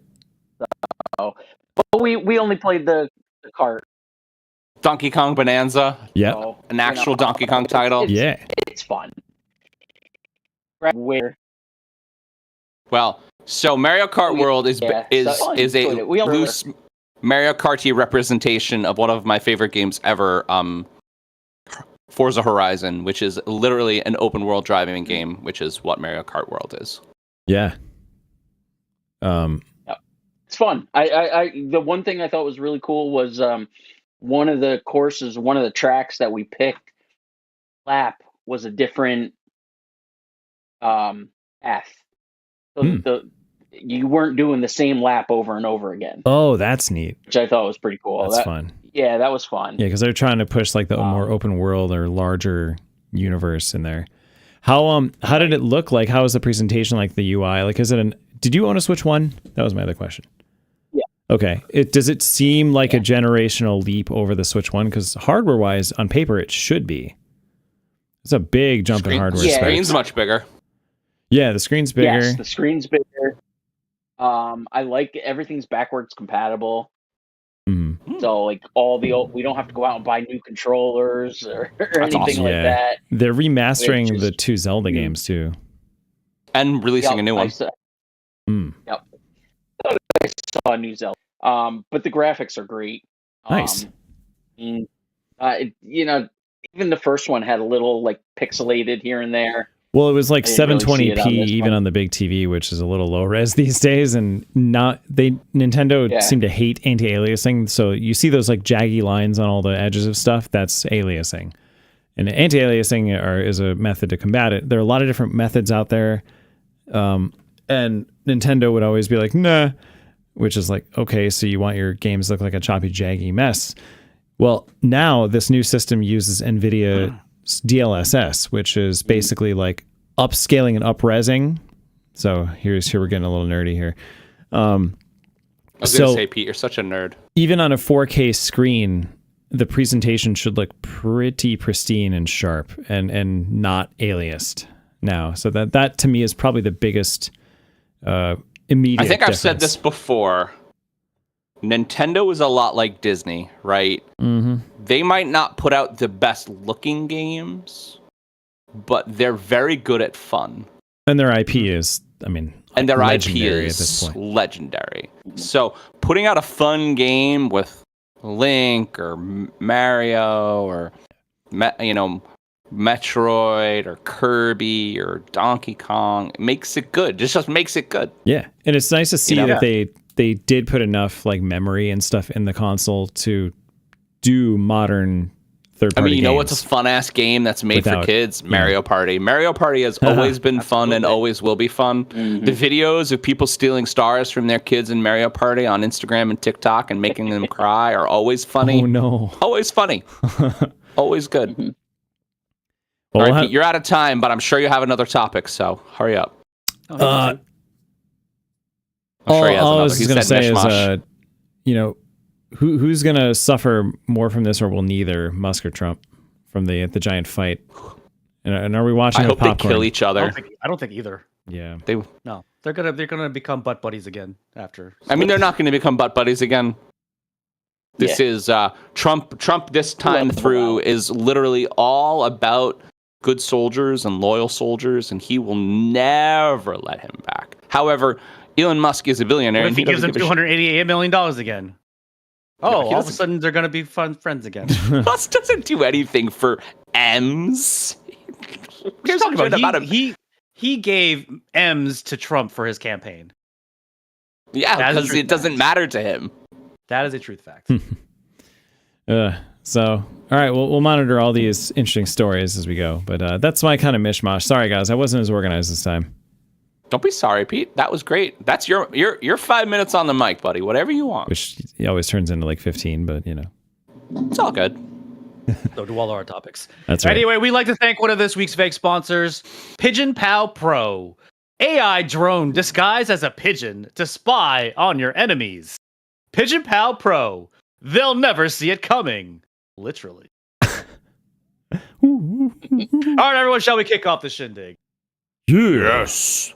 Oh, but we only played the cart. Donkey Kong Bonanza. Yeah. So, An actual Donkey Kong title. It's fun. Right where? Well, so Mario Kart World is a loose Mario Kart representation of one of my favorite games ever, Forza Horizon, which is literally an open world driving game, which is what Mario Kart World is. Yeah. It's fun. I the one thing I thought was really cool was one of the courses, one of the tracks that we picked, lap was a different path. So you weren't doing the same lap over and over again. Oh, that's neat. Which I thought was pretty cool. That's fun. Yeah, that was fun. Yeah, because they're trying to push like the more open world or larger universe in there. How did it look like? How was the presentation, like the UI? Like, did you own a Switch 1? That was my other question. Yeah. Okay. Does it seem like a generational leap over the Switch 1? Because hardware wise, on paper, it should be. It's a big jump in hardware. The screen's much bigger. Yeah, the screen's bigger. Yes, the screen's bigger. I like everything's backwards compatible. Mm-hmm. So like we don't have to go out and buy new controllers or anything awesome. like that. They're remastering the 2 Zelda games too, and releasing a new one. Yep, I saw a new Zelda. But the graphics are great. Nice. Even the first one had a little like pixelated here and there. Well, it was like 720p really even on the big TV, which is a little low res these days, and Nintendo seem to hate anti-aliasing. So you see those like jaggy lines on all the edges of stuff. That's aliasing, and anti-aliasing is a method to combat it. There are a lot of different methods out there, and Nintendo would always be like, nah, which is like, okay, so you want your games to look like a choppy, jaggy mess. Well, now this new system uses NVIDIA DLSS, which is basically like upscaling and upresing. So here we're getting a little nerdy here. I was gonna say, Pete, you're such a nerd. Even on a 4K screen, the presentation should look pretty pristine and sharp and not aliased now. So that to me is probably the biggest immediate I think difference. I've said this before. Nintendo is a lot like Disney, right? Mm-hmm. They might not put out the best looking games, but they're very good at fun. And their IP is, and their IP legendary is at this point. legendary. So putting out a fun game with Link or Mario or Metroid or Kirby or Donkey Kong, it makes it good. It just makes it good. Yeah, and it's nice to see that they did put enough like memory and stuff in the console to do modern third-party games. You know what's a fun-ass game that's made for kids? Mario Party. Mario Party has always been fun and always will be fun. Mm-hmm. The videos of people stealing stars from their kids in Mario Party on Instagram and TikTok and making them cry are always funny. Oh, no. Always funny. Always good. Mm-hmm. Well, all right, Pete, you're out of time, but I'm sure you have another topic, so hurry up. All I was going to say is, who's going to suffer more from this, or will neither, Musk or Trump, from the giant fight? And are we watching? I hope popcorn? they kill each other. I don't think either. Yeah, they're gonna become butt buddies again after. They're not going to become butt buddies again. This is Trump. Trump this time through is literally all about good soldiers and loyal soldiers, and he will never let him back. However, Elon Musk is a billionaire. What if he gives them $288 million again? All of a sudden they're going to be friends again. Musk doesn't do anything for M's. He gave M's to Trump for his campaign. Yeah, because it doesn't matter to him. That is a truth fact. So, all right, we'll monitor all these interesting stories as we go. But that's my kind of mishmash. Sorry, guys, I wasn't as organized this time. Don't be sorry, Pete. That was great. That's your 5 minutes on the mic, buddy. Whatever you want. Which always turns into like 15, but it's all good. So do all our topics. That's right. Anyway, we'd like to thank one of this week's fake sponsors, Pigeon Pal Pro. AI drone disguised as a pigeon to spy on your enemies. Pigeon Pal Pro. They'll never see it coming. Literally. Ooh. All right, everyone, shall we kick off the shindig? Yes.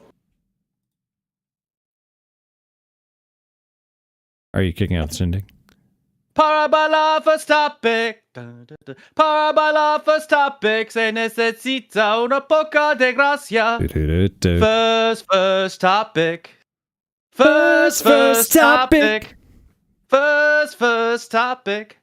Are you kicking out the shindig? Para bailar, first topic. Para bailar, first topic. Se necesita una poca de gracia. First topic. First topic. First topic.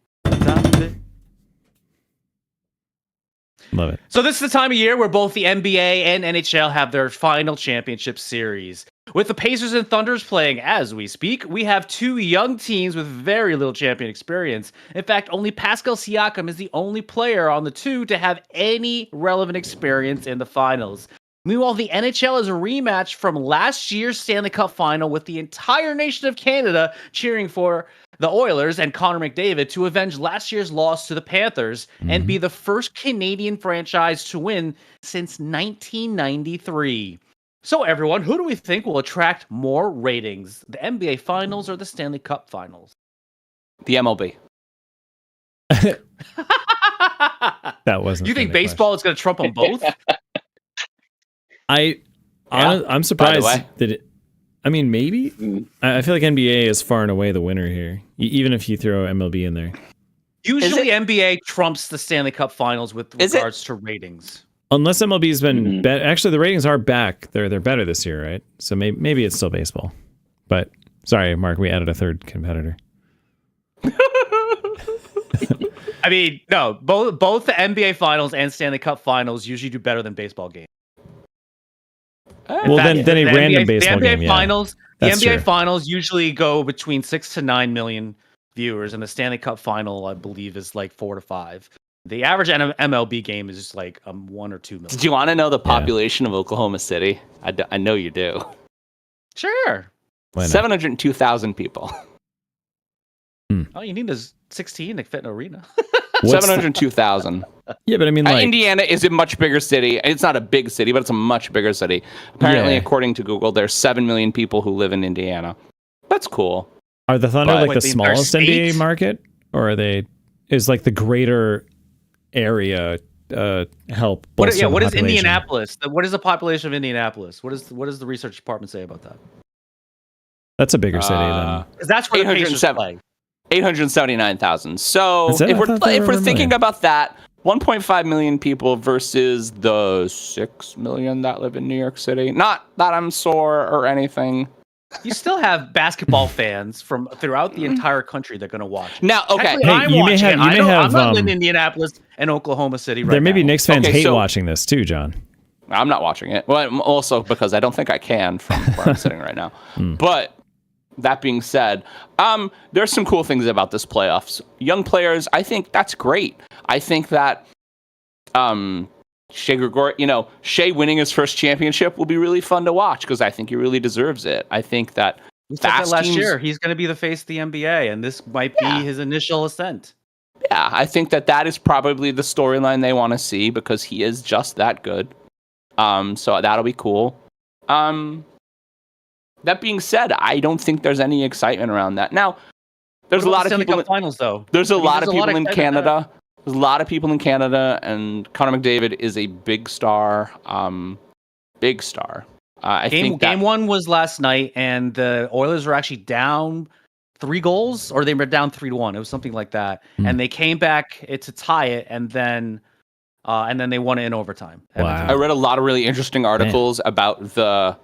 Love it. So this is the time of year where both the NBA and NHL have their final championship series. With the Pacers and Thunders playing as we speak, we have two young teams with very little champion experience. In fact, only Pascal Siakam is the only player on the two to have any relevant experience in the finals. Meanwhile, the NHL is a rematch from last year's Stanley Cup final with the entire nation of Canada cheering for the Oilers and Connor McDavid to avenge last year's loss to the Panthers and be the first Canadian franchise to win since 1993. So everyone, who do we think will attract more ratings? The NBA Finals or the Stanley Cup Finals? The MLB. That wasn't. You think baseball is going to trump them both? I'm surprised way. that it. I mean, maybe. I feel like NBA is far and away the winner here, even if you throw MLB in there. Usually, NBA trumps the Stanley Cup Finals with regards to ratings. Unless MLB's been actually, the ratings are back. They're better this year, right? So maybe it's still baseball. But sorry, Mark, we added a third competitor. I mean, no, both the NBA Finals and Stanley Cup Finals usually do better than baseball games. Well, then a random baseball game. The NBA true. Finals usually go between 6 to 9 million viewers, and the Stanley Cup Final, I believe, is like 4 to 5. The average MLB game is just like 1 or 2 million. Do you want to know the population of Oklahoma City? I know you do. Sure. 702,000 people. All you need is 16 to fit an arena. 702,000. Yeah, but I mean, like, Indiana is a much bigger city. It's not a big city, but it's a much bigger city. Apparently, according to Google, there's 7 million people who live in Indiana. That's cool. Are the Thunder like the smallest state? NBA market, or are they? Is like the greater area help? What is Indianapolis? What is the population of Indianapolis? What does the research department say about that? That's a bigger city than. Because that's where the Pacers play. 879,000. So if we're thinking about that, 1.5 million people versus the 6 million that live in New York City. Not that I'm sore or anything. You still have basketball fans from throughout the entire country that are going to watch it. Now, okay. I'm not in Indianapolis and Oklahoma City right now. There may be Knicks fans hate watching this too, John. I'm not watching it. Well, also because I don't think I can from where I'm sitting right now. But that being said, there's some cool things about this playoffs. Young players, I think that's great. I think that Shea winning his first championship will be really fun to watch because I think he really deserves it. I think that last year he's going to be the face of the NBA, and this might be his initial ascent. Yeah, I think that is probably the storyline they want to see because he is just that good. So that'll be cool. That being said, I don't think there's any excitement around that. Now, there's a lot of people. Finals, though. There's a lot of people in Canada. There's a lot of people in Canada, and Connor McDavid is a big star. Big star. Game one was last night, and the Oilers were actually down 3 goals, or they were down 3-1. It was something like that, and they came back to tie it, and then they won it in overtime. Wow. I read a lot of really interesting articles about the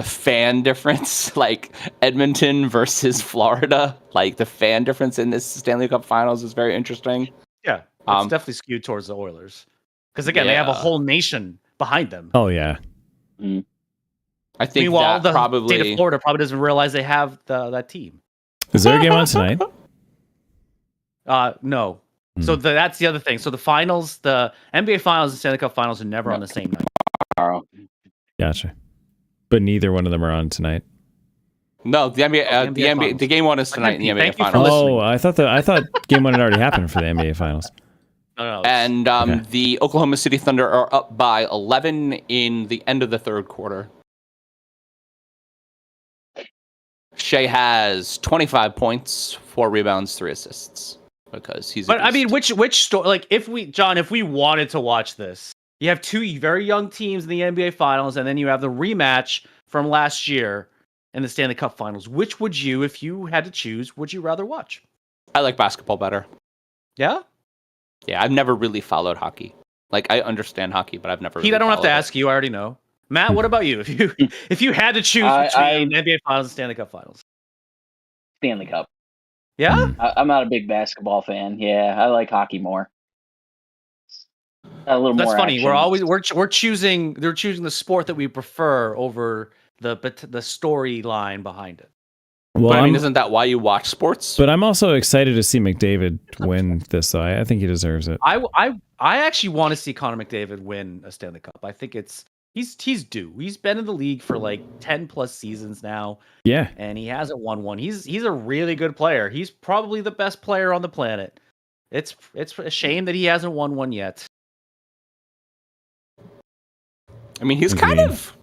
fan difference, like Edmonton versus Florida. Like the fan difference in this Stanley Cup Finals is very interesting. Yeah, it's definitely skewed towards the Oilers because again, they have a whole nation behind them. Oh yeah. I think meanwhile, that the state of Florida probably doesn't realize they have that team. Is there a game on tonight? No. So that's the other thing. So the finals, the NBA Finals and Stanley Cup Finals are never on the same night. Gotcha. But neither one of them are on tonight. No, the NBA, the game one is tonight in the NBA Finals. Oh, I thought game one had already happened for the NBA Finals. No. And the Oklahoma City Thunder are up by 11 in the end of the third quarter. Shea has 25 points, 4 rebounds, 3 assists because he's. But I mean, which story? Like, if we wanted to watch this, You have two very young teams in the NBA Finals, and then you have the rematch from last year in the Stanley Cup Finals. Which would you, if you had to choose, would you rather watch? I like basketball better. Yeah? Yeah, I've never really followed hockey. Like, I understand hockey, but I've never. Pete, really I don't have to followed ask you. I already know. Matt, what about you? If you had to choose between NBA Finals and Stanley Cup Finals, Stanley Cup. yeah, I'm not a big basketball fan. Yeah, I like hockey more. A little that's more. funny. Action. We're choosing. They're choosing the sport that we prefer over the storyline behind it. Well, but I mean, isn't that why you watch sports? But I'm also excited to see McDavid win this. So I think he deserves it. I actually want to see Connor McDavid win a Stanley Cup. I think he's due. He's been in the league for like 10 plus seasons now. Yeah, and he hasn't won one. He's a really good player. He's probably the best player on the planet. It's a shame that he hasn't won one yet. I mean, he's kind of,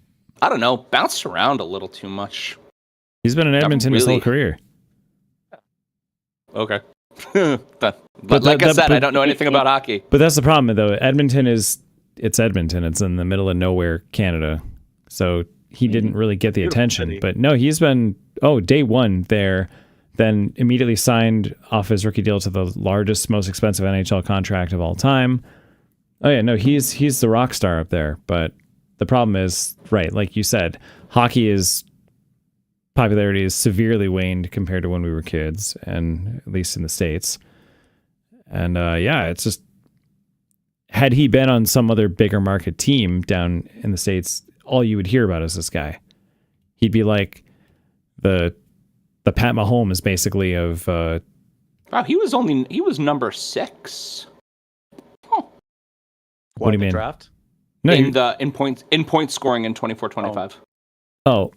I don't know, bounced around a little too much. He's been in Edmonton his whole career. Okay. but like I said, I don't know anything about hockey. But that's the problem, though. Edmonton it's Edmonton. It's in the middle of nowhere, Canada. So he didn't really get the attention. City. But no, he's been, day one there, then immediately signed off his rookie deal to the largest, most expensive NHL contract of all time. Oh, yeah, no, he's the rock star up there. But the problem is, right, like you said, popularity is severely waned compared to when we were kids, and at least in the States. And it's just, had he been on some other bigger market team down in the States, all you would hear about is this guy. He'd be like the Pat Mahomes, basically, of wow, he was number 6. Huh. What do you mean? Draft? No, in point scoring in 24-25. Oh.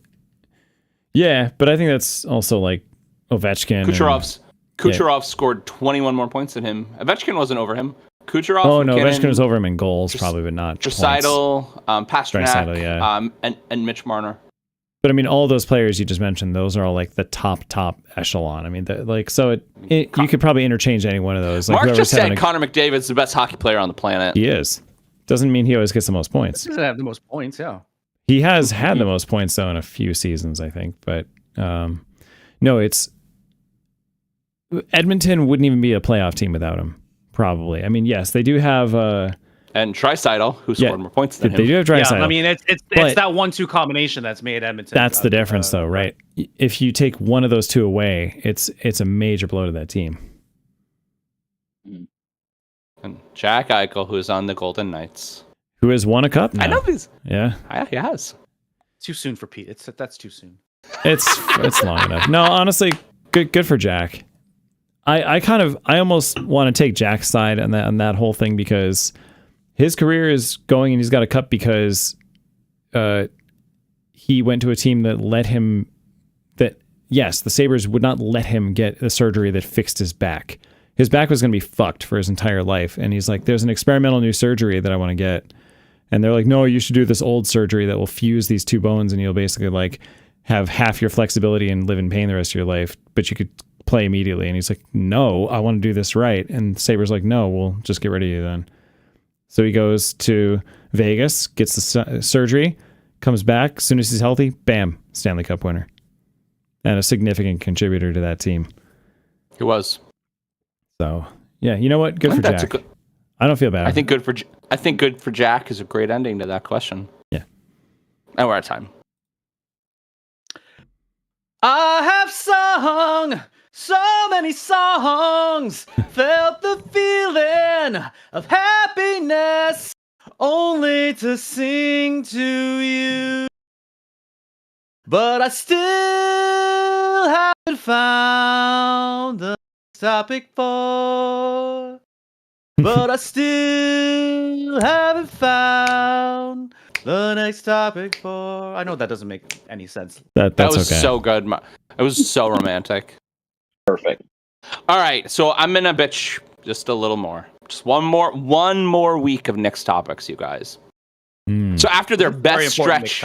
Yeah, but I think that's also like Ovechkin. Kucherov scored 21 more points than him. Ovechkin wasn't over him. Kucherov. Oh no, Ovechkin was over him in goals, probably, but not Draisaitl, Pastrnak, yeah. and Mitch Marner. But I mean, all those players you just mentioned, those are all like the top echelon. I mean, you could probably interchange any one of those. Like, Mark just said Connor McDavid's the best hockey player on the planet. He is. Doesn't mean he always gets the most points. He doesn't have the most points, yeah. He has had the most points, though, in a few seasons, I think. But no, it's Edmonton wouldn't even be a playoff team without him, probably. I mean, yes, they do have and Draisaitl, who scored more points than him. They do have Draisaitl. Yeah, I mean, it's that 1-2 combination that's made Edmonton. That's the difference, though, right? If you take one of those two away, it's a major blow to that team. And Jack Eichel, who's on the Golden Knights, who has won a cup now. I know this. Yeah, he has. Too soon for Pete. That's too soon. It's long enough. No, honestly, good for Jack. I almost want to take Jack's side on that whole thing, because his career is going and he's got a cup because he went to a team that let him. Yes, the Sabres would not let him get the surgery that fixed his back. His back was going to be fucked for his entire life. And he's like, there's an experimental new surgery that I want to get. And they're like, no, you should do this old surgery that will fuse these two bones and you'll basically like have half your flexibility and live in pain the rest of your life, but you could play immediately. And he's like, no, I want to do this right. And Sabre's like, no, we'll just get rid of you then. So he goes to Vegas, gets the surgery, comes back. As soon as he's healthy, bam, Stanley Cup winner. And a significant contributor to that team. He was. So, yeah, you know what? Good for Jack. I don't feel bad. I think good for Jack is a great ending to that question. Yeah. And we're out of time. I have sung so many songs, felt the feeling of happiness, only to sing to you. But I still haven't found the topic for. But I still haven't found the next topic for. I know that doesn't make any sense. That was okay. So good. It was so romantic. Perfect. All right, so I'm gonna bitch just a little more. Just one more week of Knicks topics, you guys. So after their best stretch,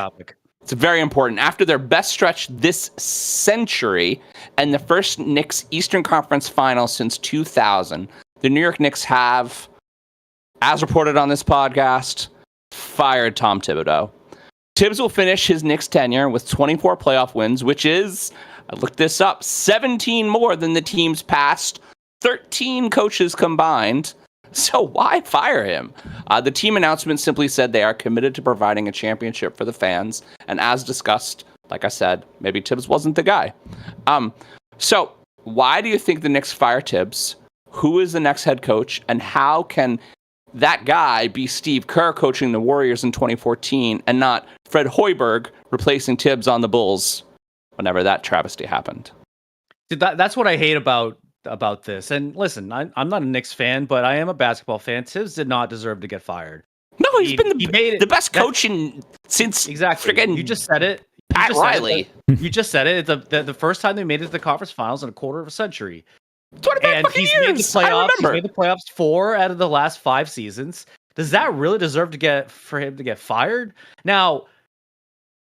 it's very important. After their best stretch this century and the first Knicks Eastern Conference final since 2000, the New York Knicks have, as reported on this podcast, fired Tom Thibodeau. Tibbs will finish his Knicks tenure with 24 playoff wins, which is, I looked this up, 17 more than the team's past 13 coaches combined. So why fire him? The team announcement simply said they are committed to providing a championship for the fans. And as discussed, like I said, maybe Tibbs wasn't the guy. So why do you think the Knicks fire Tibbs? Who is the next head coach? And how can that guy be Steve Kerr coaching the Warriors in 2014 and not Fred Hoiberg replacing Tibbs on the Bulls whenever that travesty happened? That's what I hate about this. And listen, I'm not a Knicks fan, but I am a basketball fan. Tibbs did not deserve to get fired. No, he's been the best coach since exactly. You just said it. Pat Riley. You just said it. It's the first time they made it to the conference finals in a quarter of a century. 25 fucking years. Made the playoffs. I remember. He's made the playoffs 4 out of the last 5 seasons. Does that really deserve for him to get fired? Now,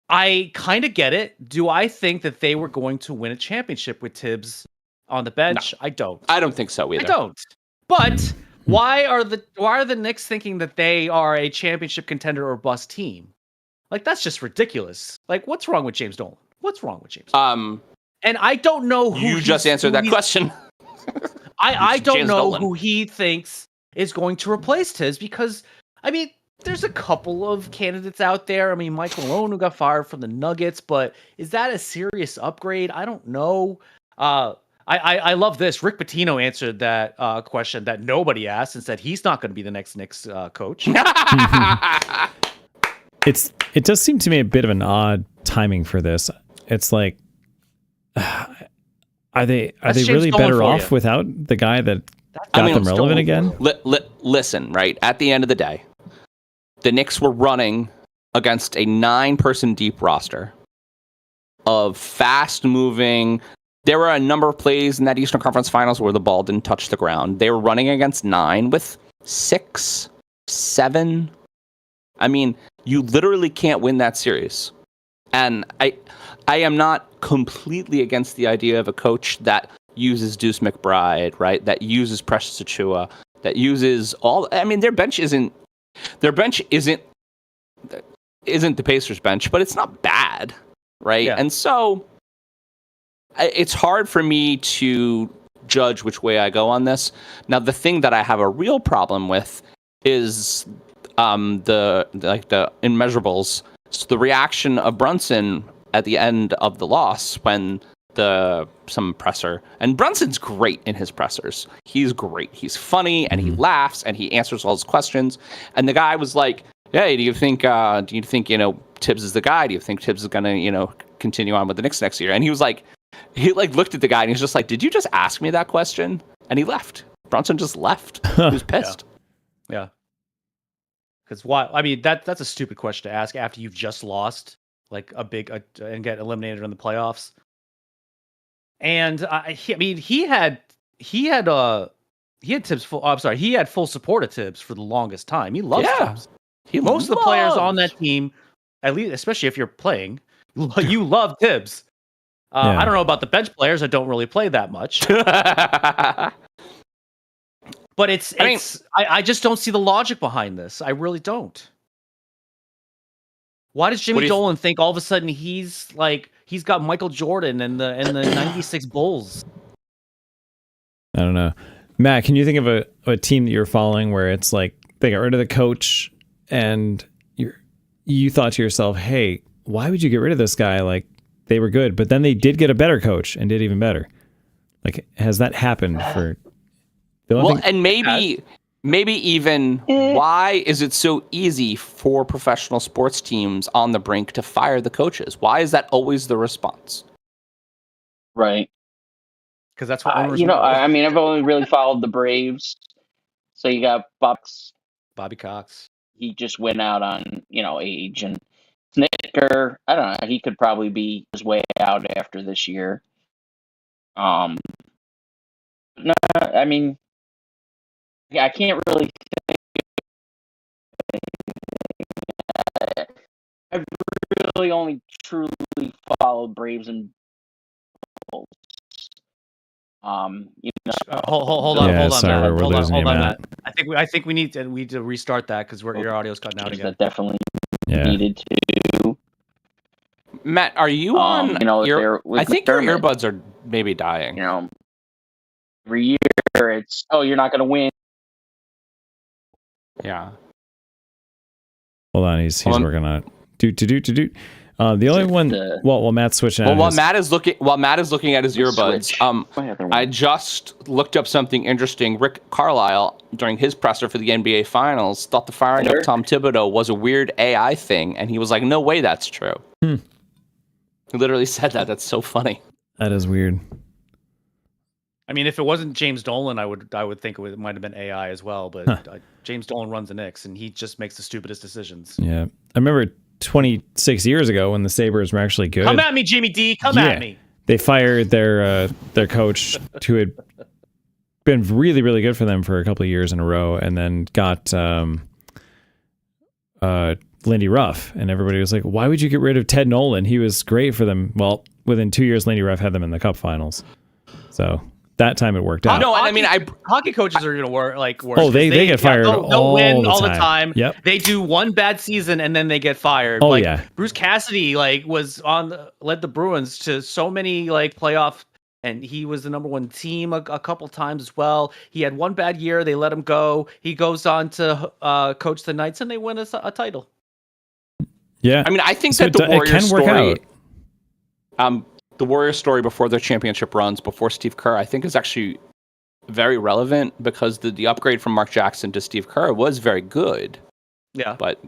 I kind of get it. Do I think that they were going to win a championship with Tibbs on the bench? No. I don't. I don't think so either. I don't. But why are the Knicks thinking that they are a championship contender or bust team? Like, that's just ridiculous. Like, what's wrong with James Dolan? What's wrong with James Dolan? And I don't know who you just answered that question. I don't James know Dolan. who he thinks is going to replace Tibbs, because I mean, there's a couple of candidates out there. I mean, Mike Malone, who got fired from the Nuggets, but is that a serious upgrade? I don't know. I love this. Rick Pitino answered that question that nobody asked and said he's not going to be the next Knicks coach. It does seem to me a bit of an odd timing for this. It's like, are they really better off without the guy that got them relevant again? Listen, right? At the end of the day, the Knicks were running against a 9-person deep roster of fast-moving. There were a number of plays in that Eastern Conference Finals where the ball didn't touch the ground. They were running against 9 with 6, 7. I mean, you literally can't win that series. And I am not completely against the idea of a coach that uses Deuce McBride, right? That uses Precious Achiuwa, that uses all. I mean, their bench isn't the Pacers bench, but it's not bad, right? Yeah. And so it's hard for me to judge which way I go on this. Now, the thing that I have a real problem with is the immeasurables. So the reaction of Brunson at the end of the loss when some presser, and Brunson's great in his pressers. He's great. He's funny and he laughs and he answers all his questions. And the guy was like, "Hey, do you think Tibbs is the guy? Do you think Tibbs is gonna continue on with the Knicks next year?" And he looked at the guy and he was just like, "Did you just ask me that question?" And he left. Brunson just left. He was pissed. Yeah. Because why? I mean, that's a stupid question to ask after you've just lost like and get eliminated in the playoffs. And he had Tibbs full. I'm sorry, he had full support of Tibbs for the longest time. He loves Tibbs. Most of the players on that team, at least, especially if you're playing, you love Tibbs. I don't know about the bench players. I don't really play that much. But I just don't see the logic behind this. I really don't. Why does Jimmy Dolan think all of a sudden he's got Michael Jordan and the 96 Bulls? I don't know. Matt, can you think of a team that you're following where it's like they got rid of the coach and you thought to yourself, "Hey, why would you get rid of this guy? Like, they were good, but then they did get a better coach and did even better." Like, has that happened for... And maybe even why is it so easy for professional sports teams on the brink to fire the coaches? Why is that always the response? Right. Because that's what I mean, I've only really followed the Braves. So you got Bobby Cox. He just went out on age, and Snicker. I don't know. He could probably be his way out after this year. No, I mean. Yeah, I can't really think. I've really only truly followed Braves and Bulls. You know, Hold on, Yeah, hold on, sorry, Matt. we're Hold on, losing hold you, on, Matt. Matt. I think we need to restart that because your audio's cutting out again. that definitely Yeah. needed to. Matt, are you on? You know, your, with I think your McDermott, earbuds are maybe dying. You know, every year it's you're not going to win. Yeah. Hold on, he's Hold on. working on it. Do. The only one. While Matt's switching. Well, out while his, Matt is looking at his earbuds, Switch. I just looked up something interesting. Rick Carlisle, during his presser for the NBA Finals, thought the firing of Tom Thibodeau was a weird AI thing, and he was like, "No way, that's true." He literally said that. That's so funny. That is weird. I mean, if it wasn't James Dolan, I would think it might have been AI as well. But James Dolan runs the Knicks, and he just makes the stupidest decisions. Yeah, I remember 26 years ago when the Sabres were actually good. Come at me, Jimmy D. Come at me. They fired their coach who had been really, really good for them for a couple of years in a row, and then got Lindy Ruff, and everybody was like, "Why would you get rid of Ted Nolan? He was great for them." Well, within 2 years, Lindy Ruff had them in the Cup Finals, so that time it worked out. No, I mean, hockey coaches are going to work. Oh, they get fired they'll win all the time. Yep. They do one bad season and then they get fired. Oh, yeah. Bruce Cassidy led the Bruins to so many playoff, and he was the number one team a couple times as well. He had one bad year. They let him go. He goes on to coach the Knights, and they win a title. Yeah. I mean, I think that the Warriors work story, out. The Warriors story before their championship runs, before Steve Kerr, I think is actually very relevant because the upgrade from Mark Jackson to Steve Kerr was very good. Yeah. But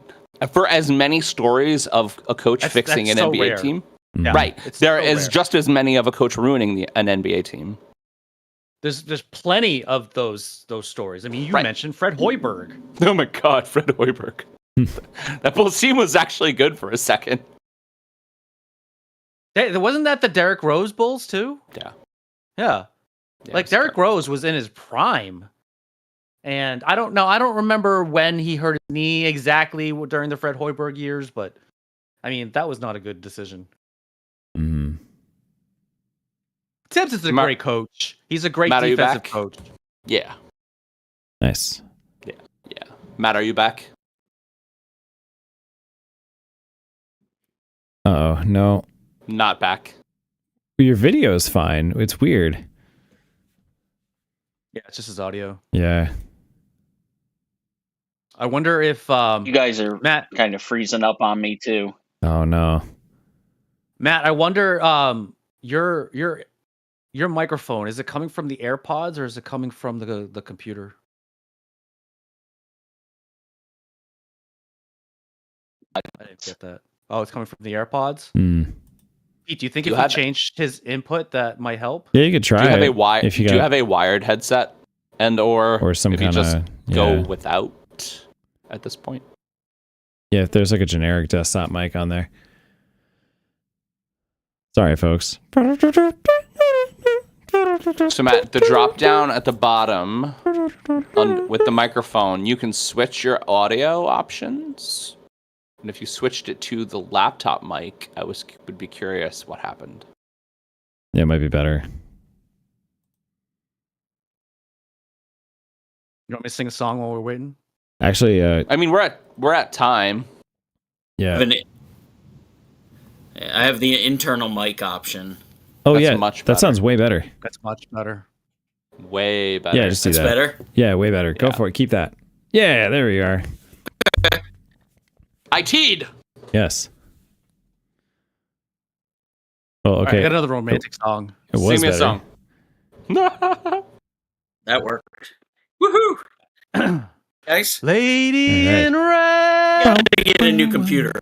for as many stories of a coach fixing an NBA rare. team, Yeah. right, there is rare. just as many of a coach ruining an NBA team. There's plenty of those stories. I mean, you mentioned Fred Hoiberg. Oh my God, Fred Hoiberg. That Bulls team was actually good for a second. Wasn't that the Derrick Rose Bulls too? Yeah. Derrick Rose was in his prime. And I don't know. I don't remember when he hurt his knee exactly during the Fred Hoiberg years, but I mean, that was not a good decision. Mm-hmm. Tibbs is a great coach. He's a great defensive coach. Yeah. Nice. Yeah. Matt, are you back? Oh no. Not back. Your video is fine. It's weird. Yeah, it's just his audio. Yeah. I wonder if You guys are Matt kind of freezing up on me too. Oh no. Matt, I wonder your microphone, is it coming from the AirPods or is it coming from the computer? I didn't get that. Oh, it's coming from the AirPods? Pete, do you think if he changed his input that might help? Yeah, you could try. Do you have it do you have a wired headset, or some if you kind just of go without at this point? Yeah, if there's like a generic desktop mic on there. Sorry, folks. So Matt, the drop down at the bottom with the microphone, you can switch your audio options. And if you switched it to the laptop mic, I would be curious what happened. Yeah, it might be better. You want me to sing a song while we're waiting? Actually, I mean, we're at time. Yeah. I have the internal mic option. Oh, That's yeah. much That better. sounds way better. That's much better. Way better. Yeah, just do That's that. better? Yeah, way better. Go for it. Keep that. Yeah, there we are. I teed. Yes. Oh, All right, okay. I got another romantic song. It was Sing me a better. song. That worked. Woohoo! Guys, Lady All right. in red. gotta get a new computer.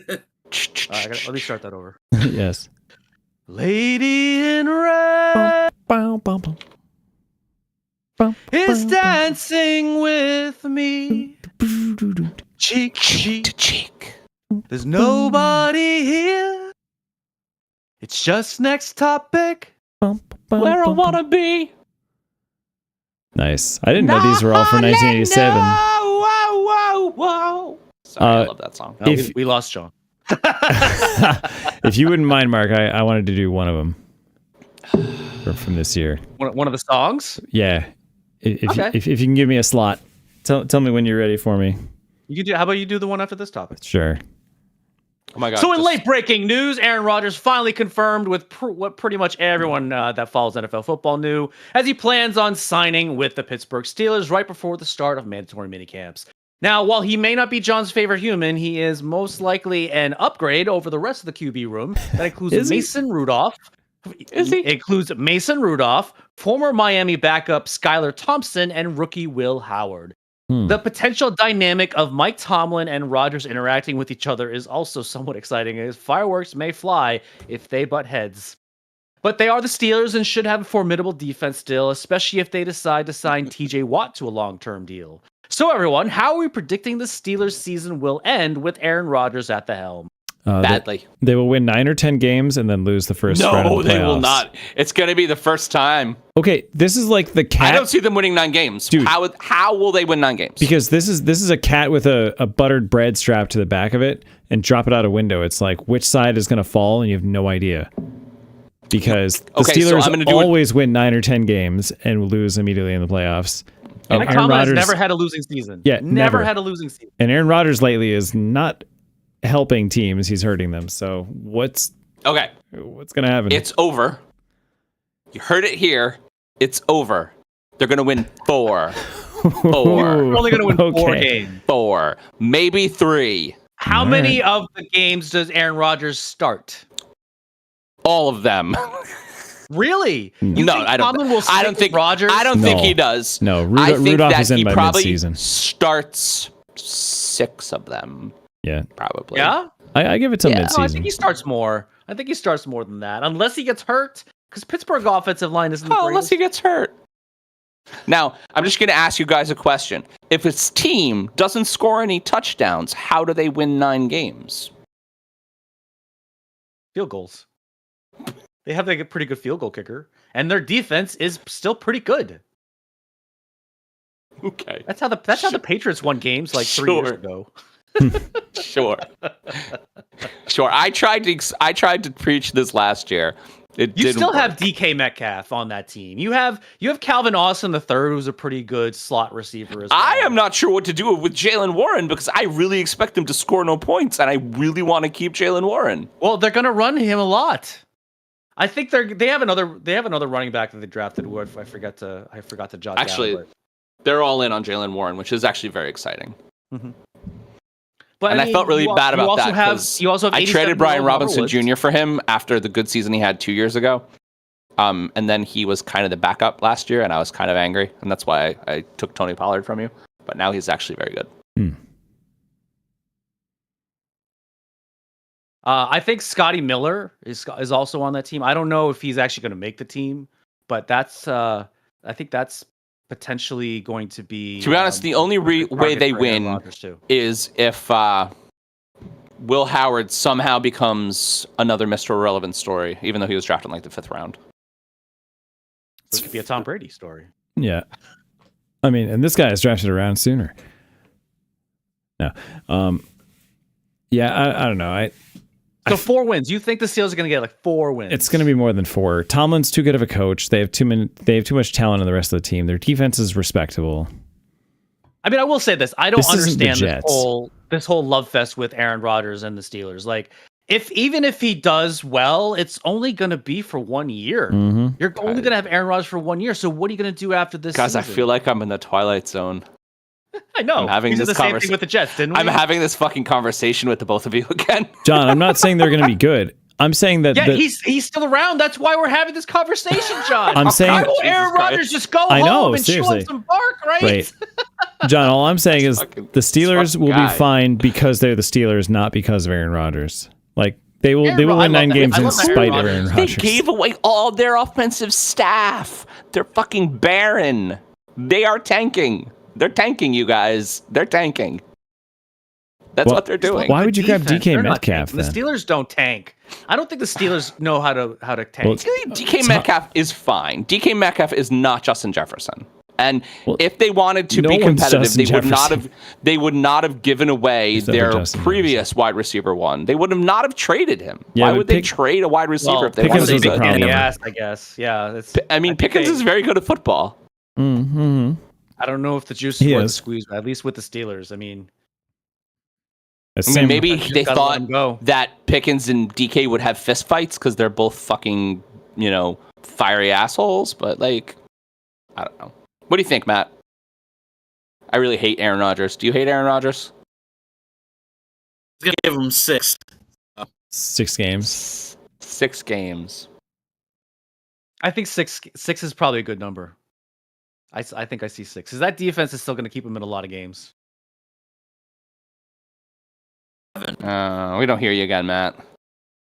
Let me start that over. Yes. Lady in red is dancing with me, cheek to cheek. There's nobody here. It's just next topic. Where I wanna be. Nice. I didn't know these were all from 1987. Whoa. Sorry, I love that song. No, If- we lost John. If you wouldn't mind, Mark, I wanted to do one of them from this year. One of the songs? Yeah. Okay. If you can give me a slot, tell me when you're ready for me. You can do. How about you do the one after this topic? Sure. Oh my god. So in late breaking news, Aaron Rodgers finally confirmed with what pretty much everyone that follows NFL football knew, as he plans on signing with the Pittsburgh Steelers right before the start of mandatory minicamps. Now, while he may not be John's favorite human, he is most likely an upgrade over the rest of the QB room. That includes Mason Rudolph. Is he? Includes Mason Rudolph, former Miami backup Skylar Thompson, and rookie Will Howard. The potential dynamic of Mike Tomlin and Rodgers interacting with each other is also somewhat exciting, as fireworks may fly if they butt heads. But they are the Steelers and should have a formidable defense still, especially if they decide to sign TJ Watt to a long-term deal. So everyone, how are we predicting the Steelers season will end with Aaron Rodgers at the helm? Badly. They will win 9 or 10 games and then lose the first round of the playoffs. No, they will not. It's going to be the first time. Okay, this is like the cat. I don't see them winning 9 games. Dude. How will they win 9 games? Because this is a cat with a buttered bread strapped to the back of it and drop it out a window. It's like which side is going to fall and you have no idea. Because the Steelers always win 9 or 10 games and will lose immediately in the playoffs. And Mike Tomlin has never had a losing season. Yeah, never had a losing season. And Aaron Rodgers lately is not helping teams, he's hurting them. So what's going to happen? It's over. You heard it here. It's over. They're going to win 4. 4. They're only going to win 4 games. 4. Maybe 3. How many of the games does Aaron Rodgers start? All of them. Really? You No, think I don't. Tomlin will I don't think Rodgers. I don't think he does. No, I think Rudolph that is in he by probably mid-season. starts 6 of them. Yeah. Probably. Yeah? I give it to Yeah. mid-season. No, I think he starts more. I think he starts more than that. Unless he gets hurt. Because Pittsburgh offensive line isn't the Oh, unless greatest. he gets hurt. Now, I'm just going to ask you guys a question. If his team doesn't score any touchdowns, how do they win 9 games? Field goals. They have like a pretty good field goal kicker. And their defense is still pretty good. Okay. That's how the Patriots won games like 3 years ago. Sure. Sure. I tried to preach this last year. It You didn't still work. have DK Metcalf on that team. You have Calvin Austin III, who's a pretty good slot receiver as well. I am not sure what to do with Jalen Warren because I really expect him to score no points, and I really want to keep Jalen Warren. Well, they're going to run him a lot. I think they have another running back that they drafted. Who I forgot to jot down. Actually, they're all in on Jalen Warren, which is actually very exciting. Mm-hmm. But I felt really bad about that because you also have I 87 traded Brian Robinson Robert Woods. Jr. for him after the good season he had 2 years ago. And then he was kind of the backup last year, and I was kind of angry, and that's why I took Tony Pollard from you. But now he's actually very good. I think Scotty Miller is also on that team. I don't know if he's actually going to make the team, but that's I think that's potentially going to be. To be honest, the only way they win is if Will Howard somehow becomes another Mr. Irrelevant story, even though he was drafted in like the 5th round. So it could be a Tom Brady story. Yeah. I mean, and this guy is drafted around sooner. No. Yeah, I don't know. So 4 wins. You think the Steelers are going to get like 4 wins? It's going to be more than 4. Tomlin's too good of a coach. They have too much talent on the rest of the team. Their defense is respectable. I mean, I will say this. I don't This isn't the understand Jets. this whole love fest with Aaron Rodgers and the Steelers. Like, even if he does well, it's only going to be for 1 year. Mm-hmm. You're only going to have Aaron Rodgers for 1 year. So what are you going to do after this Guys, season? I feel like I'm in the Twilight Zone. I know. I'm having we did this the same thing with the Jets, didn't we? I'm having this fucking conversation with the both of you again. John, I'm not saying they're going to be good. I'm saying that he's still around. That's why we're having this conversation, John. I'm saying Why won't Aaron Rodgers just go I know, home and seriously. chew on some bark, right? Wait. John, all I'm saying is the Steelers will be fine because they're the Steelers, not because of Aaron Rodgers. Like they will win 9 games in spite of Aaron They Rodgers. gave away all their offensive staff. They're fucking barren. They are tanking. They're tanking, you guys. They're tanking. That's what they're doing. Why would you grab Defense. DK They're not Metcalf tanking. then? The Steelers don't tank. I don't think the Steelers know how to tank. Well, DK Metcalf is fine. DK Metcalf is not Justin Jefferson. And Well, if they wanted to no be one's competitive, Justin they would not have given away Except for their Justin previous wide receiver one. They would have not have traded him. Yeah, Why but would they trade a wide receiver if they Pickens wanted was to a be good? problem. Yes, I guess. Yeah. It's, I mean, Pickens is very good at football. Mm-hmm. I don't know if the juice He is worth the is. squeeze, but at least with the Steelers. I mean, I mean, maybe just they gotta let thought him go. that Pickens and DK would have fist fights because they're both fucking, fiery assholes. But like, I don't know. What do you think, Matt? I really hate Aaron Rodgers. Do you hate Aaron Rodgers? I was gonna give him 6. 6 games. 6 games. I think six is probably a good number. I think I see 6. Because that defense is still going to keep him in a lot of games. We don't hear you again, Matt.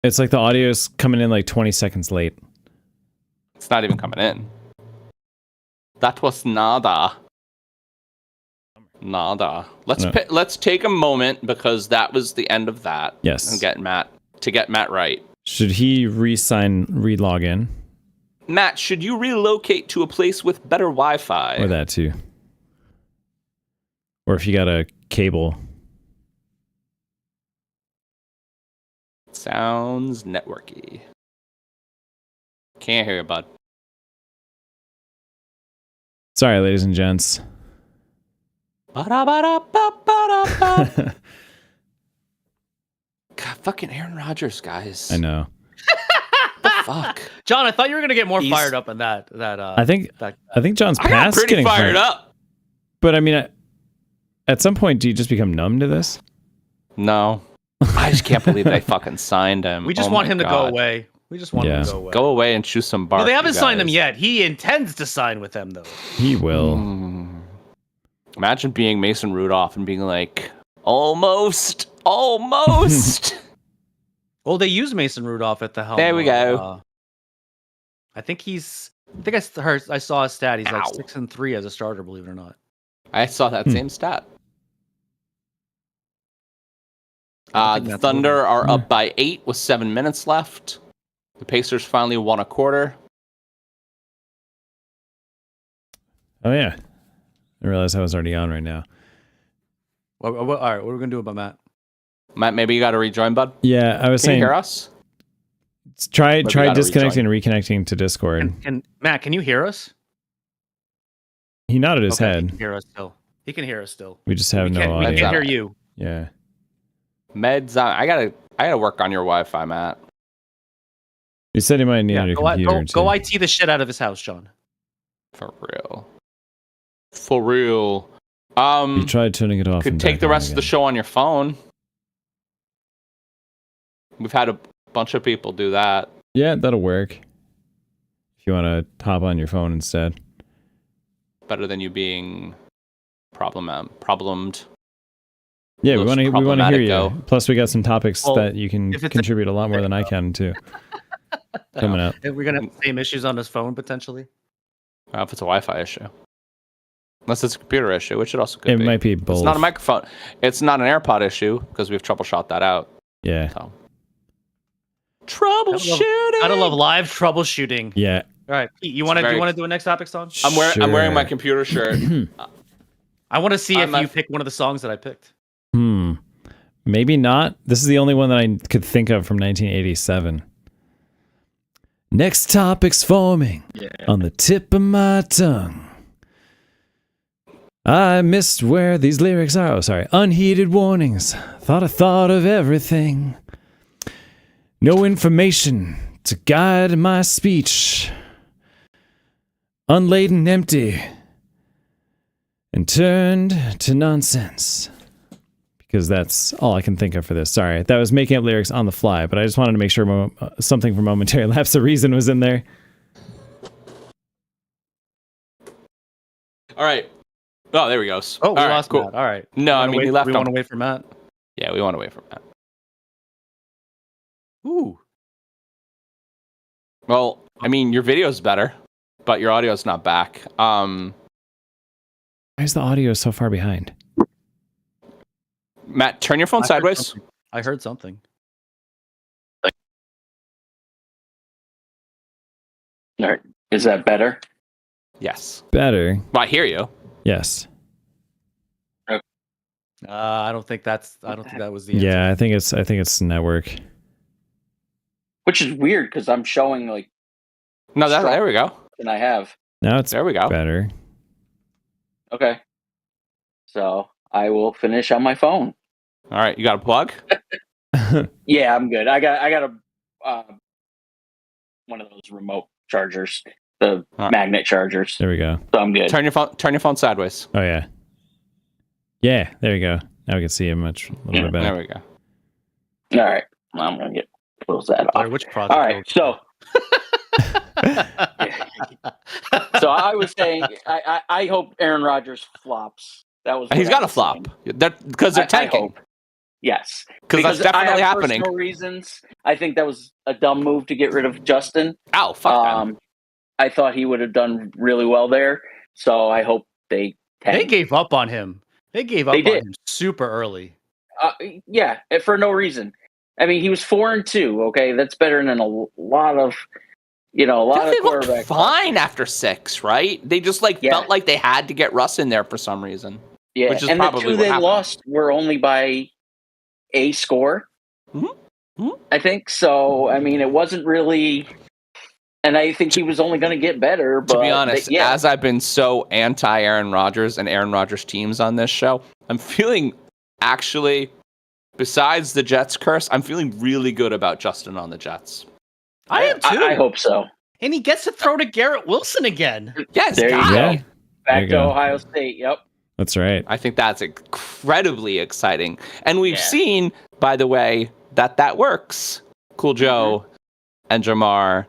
It's like the audio's coming in like 20 seconds late. It's not even coming in. That was nada. Nada. Let's take a moment because that was the end of that. Yes. And get Matt right. Should he re-log in? Matt, should you relocate to a place with better Wi-Fi? Or that too. Or if you got a cable. Sounds networky. Can't hear you, bud. Sorry, ladies and gents. Ba-da-ba-da-ba-ba-da-ba. God, fucking Aaron Rodgers, guys. I know. What the fuck? John, I thought you were going to get more He's- fired up on that. I think John's I got past pretty getting fired up. But I mean, at some point, do you just become numb to this? No. I just can't believe they fucking signed him. We just Oh want my him to go God. away. We just want him to go away. Go away and choose some bark. Well, they haven't you signed him guys. yet. He intends to sign with them, though. He will. Imagine being Mason Rudolph and being like, almost. Well, they use Mason Rudolph at the helm. There we go. I think I saw a stat. He's like Ow. 6-3 as a starter, believe it or not. I saw that same stat. I think The that's Thunder are up by 8 with 7 minutes left. The Pacers finally won a quarter. Oh, yeah. I realized I was already on right now. All right, what are we going to do about Matt? Matt, maybe you got to rejoin, bud. Yeah, I was Can you saying, hear us? try But we gotta disconnecting and reconnecting to Discord. And Matt, can you hear us? He nodded his Okay, He head. can hear us still. He can hear us still. We just have we no can't, we audio. can't hear you. Yeah. Meds, I gotta work on your Wi-Fi, Matt. You said he might need a new Go computer. go too. IT the shit out of his house, John. For real. You tried turning it off. Could and take back the on rest of the again. show on your phone. We've had a bunch of people do that. Yeah, that'll work. If you want to hop on your phone instead. Better than you being problemed. Yeah, we Most want to hear problematic you. go. Plus, we got some topics Well, that you can if it's contribute a lot more than I can too. Coming up. We're going to have the same issues on his phone, potentially. If it's a Wi-Fi issue. Unless it's a computer issue, which it also could It be. might be both. It's not a microphone. It's not an AirPod issue because we've troubleshot that out. Yeah. So. Troubleshooting. Gotta love live troubleshooting. Yeah. All right, Pete, you want to do a next topic song? I'm wearing my Sure. computer shirt. I want to see if I'm you pick one of the songs that I picked. Maybe not. This is the only one that I could think of from 1987. Next topic's forming on the tip of my tongue. I missed where these lyrics are. Oh, sorry. Unheeded warnings. Thought I thought of everything. No information to guide my speech. Unladen, empty, and turned to nonsense. Because that's all I can think of for this. Sorry, that was making up lyrics on the fly, but I just wanted to make sure something for momentary lapse of reason was in there. All right. Oh, there we go. Oh, All we right, lost cool. Matt. All right. No, I mean, he left We on- want to wait for Matt. Yeah, we want to wait for Matt. Ooh. Well, I mean, your video's better, but your audio's not back. Why is the audio so far behind? Matt, turn your phone sideways. I heard something. All right. Is that better? Yes. Better. Well, I hear you. Yes. I don't think that was the answer. Yeah, I think it's network. Which is weird because I'm showing like No, there we go. than I have. Now it's There we go. better. Okay. So I will finish on my phone. All right, you got a plug? Yeah, I'm good. I got a one of those remote chargers, the magnet chargers. There we go. So I'm good. Turn your phone sideways. Oh yeah. Yeah, there we go. Now we can see him a little bit better. There we go. All right. Well, I'm gonna close that off. Which project? All right. So so I was saying I hope Aaron Rodgers flops. That was He's got to flop. Because they're tanking. Yes, because that's definitely happening. For personal reasons, I think that was a dumb move to get rid of Justin. Oh, fuck them. I thought he would have done really well there, so I hope they tank. They gave up on him. They gave up on him super early. Yeah, for no reason. I mean, he was 4-2. Okay, that's better than a lot of quarterbacks. Fine after 6, right? They just felt like they had to get Russ in there for some reason. Yeah, which is and probably the two what they happened. lost were only by a score. Mm-hmm. I think so. I mean, it wasn't really, and I think he was only going to get better. But to be honest, as I've been so anti Aaron Rodgers and Aaron Rodgers teams on this show, I'm feeling actually, besides the Jets curse, I'm feeling really good about Justin on the Jets. I am too. I hope so. And he gets to throw to Garrett Wilson again. Yes, there you go. Back to Ohio State. Yep. That's right. I think that's incredibly exciting. And we've seen, by the way, that works. Cool Joe and Jamar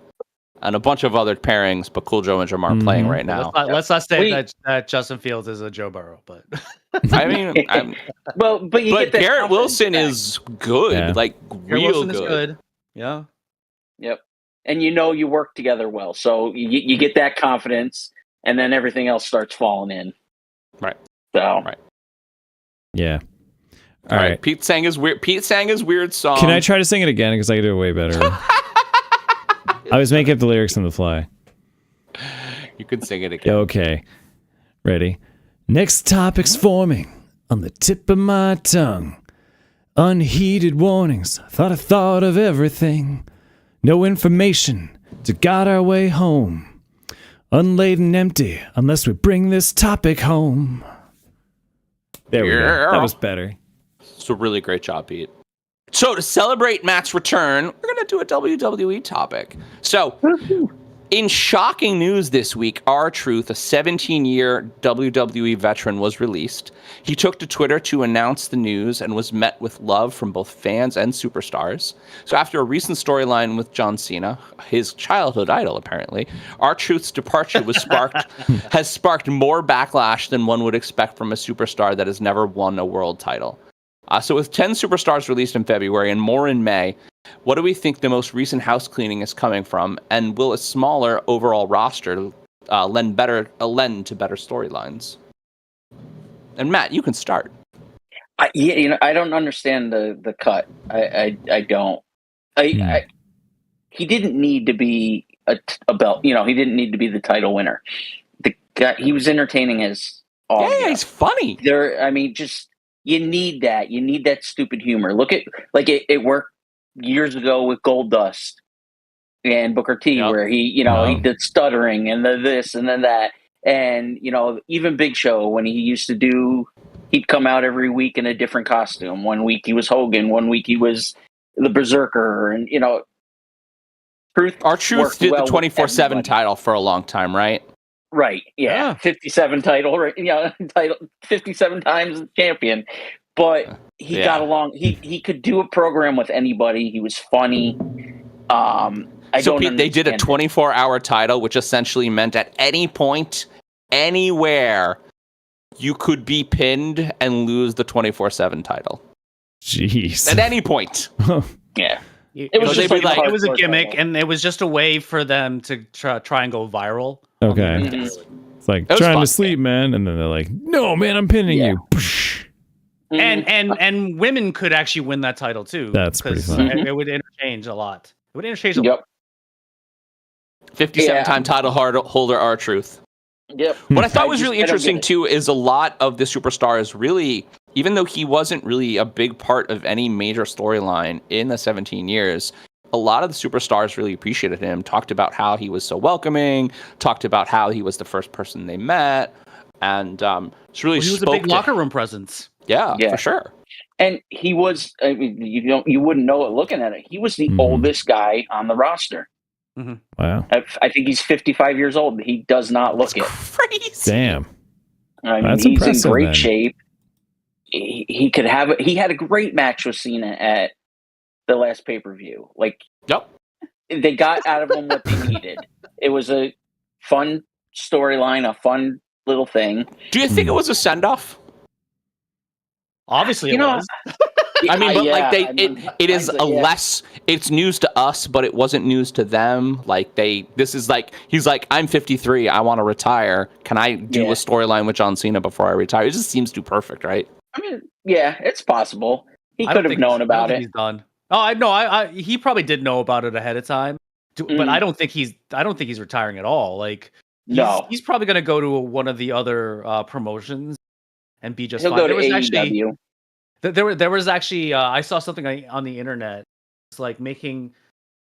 and a bunch of other pairings, but Cool Joe and Jamar playing right now. Let's not say that Justin Fields is a Joe Burrow, but I mean, but Garrett Wilson is good, real good. Is good. Yeah. Yep. And you work together well, so you get that confidence, and then everything else starts falling in. Right. So. Right. Yeah. All right. Pete sang his weird song. Can I try to sing it again? Because I can do it way better. I was making up the lyrics on the fly. You can sing it again. Okay. Ready? Next topic's forming on the tip of my tongue. Unheeded warnings. I thought of everything. No information to guide our way home. Unladen and empty unless we bring this topic home. There we go. That was better. It's a really great job, Pete. So to celebrate Matt's return, we're going to do a WWE topic. So in shocking news this week, R-Truth, a 17-year WWE veteran, was released. He took to Twitter to announce the news and was met with love from both fans and superstars. So after a recent storyline with John Cena, his childhood idol apparently, R-Truth's departure has sparked more backlash than one would expect from a superstar that has never won a world title. So with 10 superstars released in February and more in May, what do we think the most recent house cleaning is coming from? And will a smaller overall roster lend to better storylines? And Matt, you can start. I don't understand the cut. I don't. He didn't need to be a belt. He didn't need to be the title winner. The guy, he was entertaining as all. Yeah, he's funny. You need that. You need that stupid humor. Look at it worked years ago with Goldust and Booker T, where he did stuttering and this and then that, and even Big Show when he used to do, he'd come out every week in a different costume. One week he was Hogan, one week he was the Berserker, and R-Truth did the 24/7 title for a long time, right? Right. Yeah. 57 title. Right. Title 57 times champion. But he got along. He could do a program with anybody. He was funny. Pete, they did a 24-hour title, which essentially meant at any point, anywhere, you could be pinned and lose the 24/7 title. Jeez. At any point. Yeah. It was a gimmick, and it was just a way for them to try and go viral. Okay. It's like trying to sleep, man, and then they're like, "No, man, I'm pinning you." And women could actually win that title too. That's pretty fun. It would interchange a lot. It would interchange. 57-time title holder R-Truth. Yep. What I thought was just- really I don't interesting get it. too is a lot of the superstars really, even though he wasn't really a big part of any major storyline in the 17 years, a lot of the superstars really appreciated him, talked about how he was so welcoming, talked about how he was the first person they met, and it's really Well, he was a spoke big to- locker room presence. Yeah, Yeah. for sure. And he was, I mean, you wouldn't know it looking at it. He was the Mhm. oldest guy on the roster. Wow. I think he's 55 years old. He does not look it. Crazy. Damn. I mean, That's he's impressive, in great then. shape. He could have. He had a great match with Cena at the last pay-per-view. Like, Yep. they got out of him what they needed. It was a fun storyline, a fun little thing. Do you think it was a send off? Obviously, You it know, was. I mean, but like I mean, it is a yeah. less. It's news to us, but it wasn't news to them. Like this is like he's like, I'm 53. I want to retire. Can I do Yeah. a storyline with John Cena before I retire? It just seems too perfect, right? I mean, yeah, it's possible. He I could don't have think known he's- I don't about think it. He's done. Oh, I know. He probably did know about it ahead of time, but Mhm. I don't think he's retiring at all. Like, No, he's probably going to go to one of the other promotions and be just he'll fine. go to There was AEW. actually there was actually I saw something on the internet. It's like making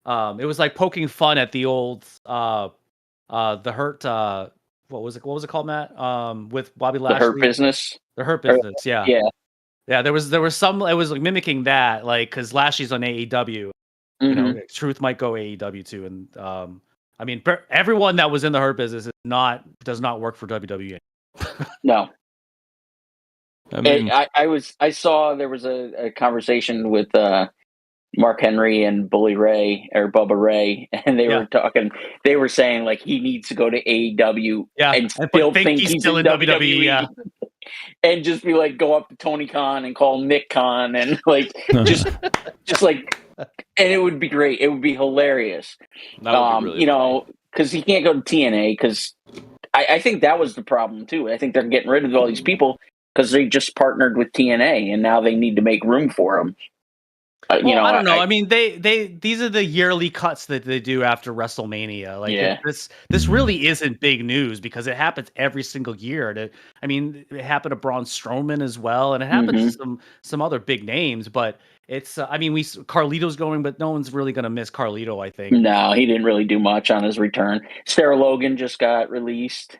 it was like poking fun at the old the Hurt what was it called, Matt? With Bobby The Lashley. Hurt Business. The Hurt Or- Business, yeah. Yeah. Yeah, there was some, it was like mimicking that, like, because Lashley's on AEW, you know, Mhm. Truth might go AEW too, and I mean, everyone that was in the Hurt Business does not work for WWE. No. I mean, I saw there was a conversation with Mark Henry and Bully Ray or Bubba Ray, and they Yeah. were talking. They were saying like he needs to go to AEW Yeah, and but still think he's still in WWE. Yeah, and just be like go up to Tony Khan and call him Nick Khan and like just like, and it would be great. It would be hilarious. that would be really You know, because he can't go to TNA because I think that was the problem too. I think they're getting rid of all these people because they just partnered with TNA and now they need to make room for them. well, You know, I don't know. I mean, these are the yearly cuts that they do after WrestleMania. Like, Yeah. this really isn't big news because it happens every single year. I mean, it happened to Braun Strowman as well, and it happens to some other big names. But it's, I mean, Carlito's going, but no one's really going to miss Carlito, I think. no, he didn't really do much on his return. Sarah Logan just got released.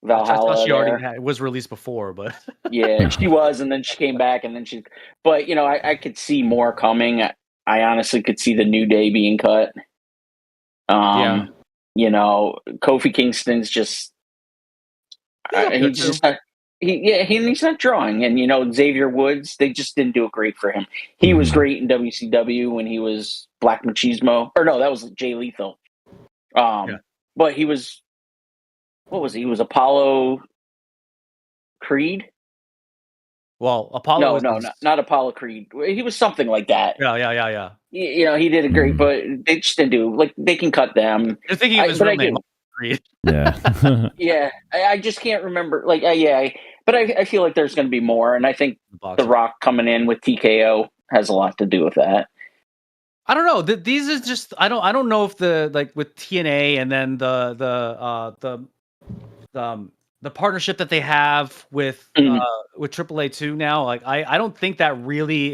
Which I thought Valhalla. she already there. was released before, but Yeah, she was, and then she came back, and then she. But you know, I could see more coming. I honestly could see the New Day being cut. Yeah. You know, Kofi Kingston's just. He's just not. He's not drawing, and you know Xavier Woods. They just didn't do it great for him. He was great in WCW when he was Black Machismo, or no, that was Jay Lethal. But he was. What was he? He was Apollo Creed. well, Apollo. No, not Apollo Creed. He was something like that. Yeah. You know, he did a great, but they just didn't do like they can cut them. You're thinking of his but real I name, do. Creed. Yeah. Yeah, I just can't remember. Like, but I feel like there's going to be more, and I think The Rock coming in with TKO has a lot to do with that. I don't know. These is just I don't know if the like with TNA and then the partnership that they have with AAA 2 now. Like I don't think that really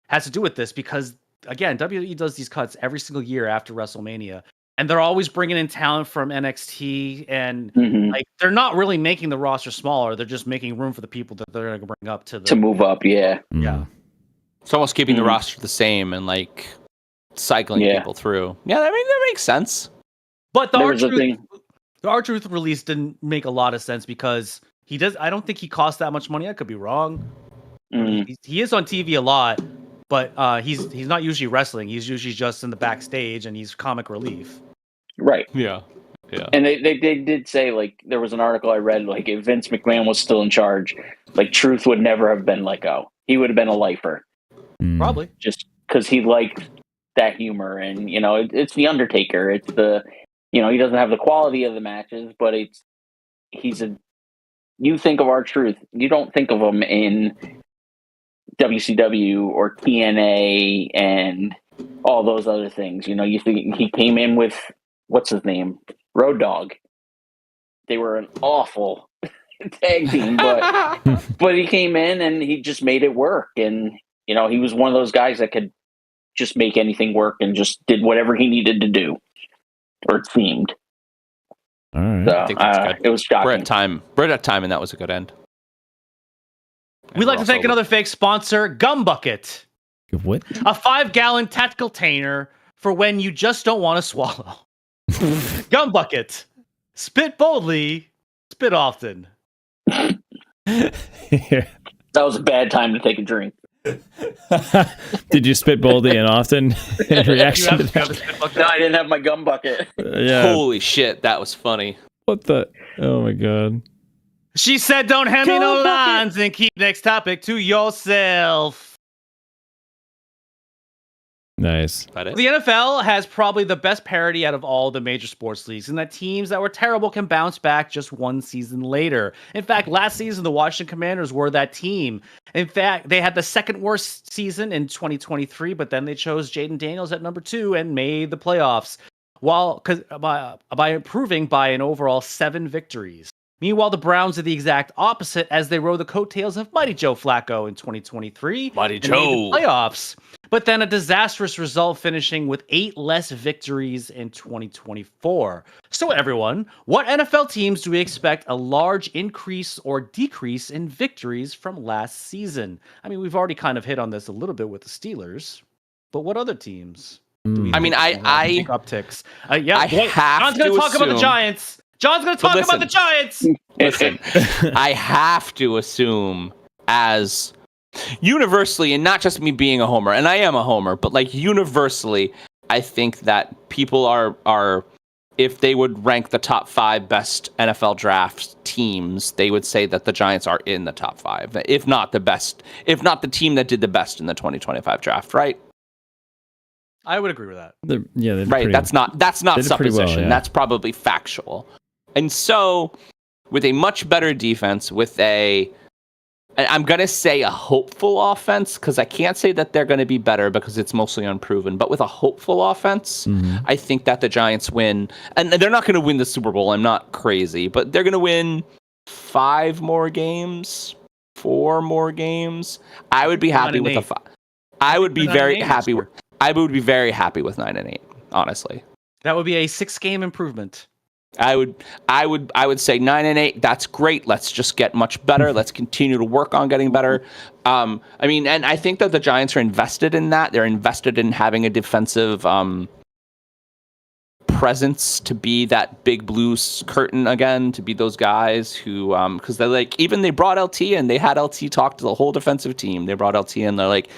has to do with this because again WWE does these cuts every single year after WrestleMania. And they're always bringing in talent from NXT, and like they're not really making the roster smaller. They're just making room for the people that they're going to bring up to move up. Yeah, It's almost keeping the roster the same and like cycling people through. Yeah, I mean that makes sense. But the R-Truth release didn't make a lot of sense because I don't think he cost that much money. I could be wrong. He is on TV a lot, but he's not usually wrestling. He's usually just in the backstage and he's comic relief. Right. Yeah. And they did say, like, there was an article I read, like, if Vince McMahon was still in charge, like, Truth would never have been let go. He would have been a lifer. Probably. Just because he liked that humor. And, you know, it's The Undertaker. It's you know, he doesn't have the quality of the matches, but you think of R-Truth, you don't think of him in WCW or TNA and all those other things. You know, you think he came in with, what's his name? Road Dogg. they were an awful tag team, but he came in and he just made it work. And he was one of those guys that could just make anything work and just did whatever he needed to do, or it seemed. All right. So I think that's good. it was shocking. We're at time, and that was a good end. We'd like to thank another fake sponsor, Gum Bucket. What? A 5-gallon tactical container for when you just don't want to swallow. Gum Bucket. Spit boldly, spit often. That was a bad time to take a drink. Did you spit boldly and often in reaction to that? No, I didn't have my gum bucket. Yeah. Holy shit, that was funny. What the? Oh my god. She said, don't hand me no lines and keep next topic to yourself. Nice. That is. The NFL has probably the best parity out of all the major sports leagues, and that teams that were terrible can bounce back just one season later. In fact, last season, the Washington Commanders were that team. In fact, they had the second worst season in 2023, but then they chose Jaden Daniels at number 2 and made the playoffs, by improving by an overall 7 victories. Meanwhile, the Browns are the exact opposite as they rode the coattails of Mighty Joe Flacco in 2023. Mighty and Joe. made the playoffs. But then a disastrous result, finishing with 8 less victories in 2024. So everyone, what NFL teams do we expect a large increase or decrease in victories from last season? I mean, we've already kind of hit on this a little bit with the Steelers, but what other teams? Do we I mean, think upticks? Yeah, I have John's going to to talk about the assume- Giants. John's going to talk about the Giants. Listen, I have to assume as universally, and not just me being a homer, and I am a homer, but like universally, I think that people are if they would rank the top 5 best NFL draft teams, they would say that the Giants are in the top 5, if not the best, if not the team that did the best in the 2025 draft, right? I would agree with that. Right. That's not supposition. Well, yeah. That's probably factual. And so, with a much better defense, I'm going to say a hopeful offense, because I can't say that they're going to be better because it's mostly unproven. But with a hopeful offense, I think that the Giants win. And they're not going to win the Super Bowl. I'm not crazy. But they're going to win 5 more games, 4 more games. I would be happy with a 5. I would be very happy with 9-8, honestly. That would be a 6-game improvement. I would say 9-8. That's great. Let's just get much better. Let's continue to work on getting better. I mean, and I think that the Giants are invested in that. They're invested in having a defensive presence to be that big blue curtain again, to be those guys who, because they're like, even they brought LT and they had LT talk to the whole defensive team. They brought LT and they're like,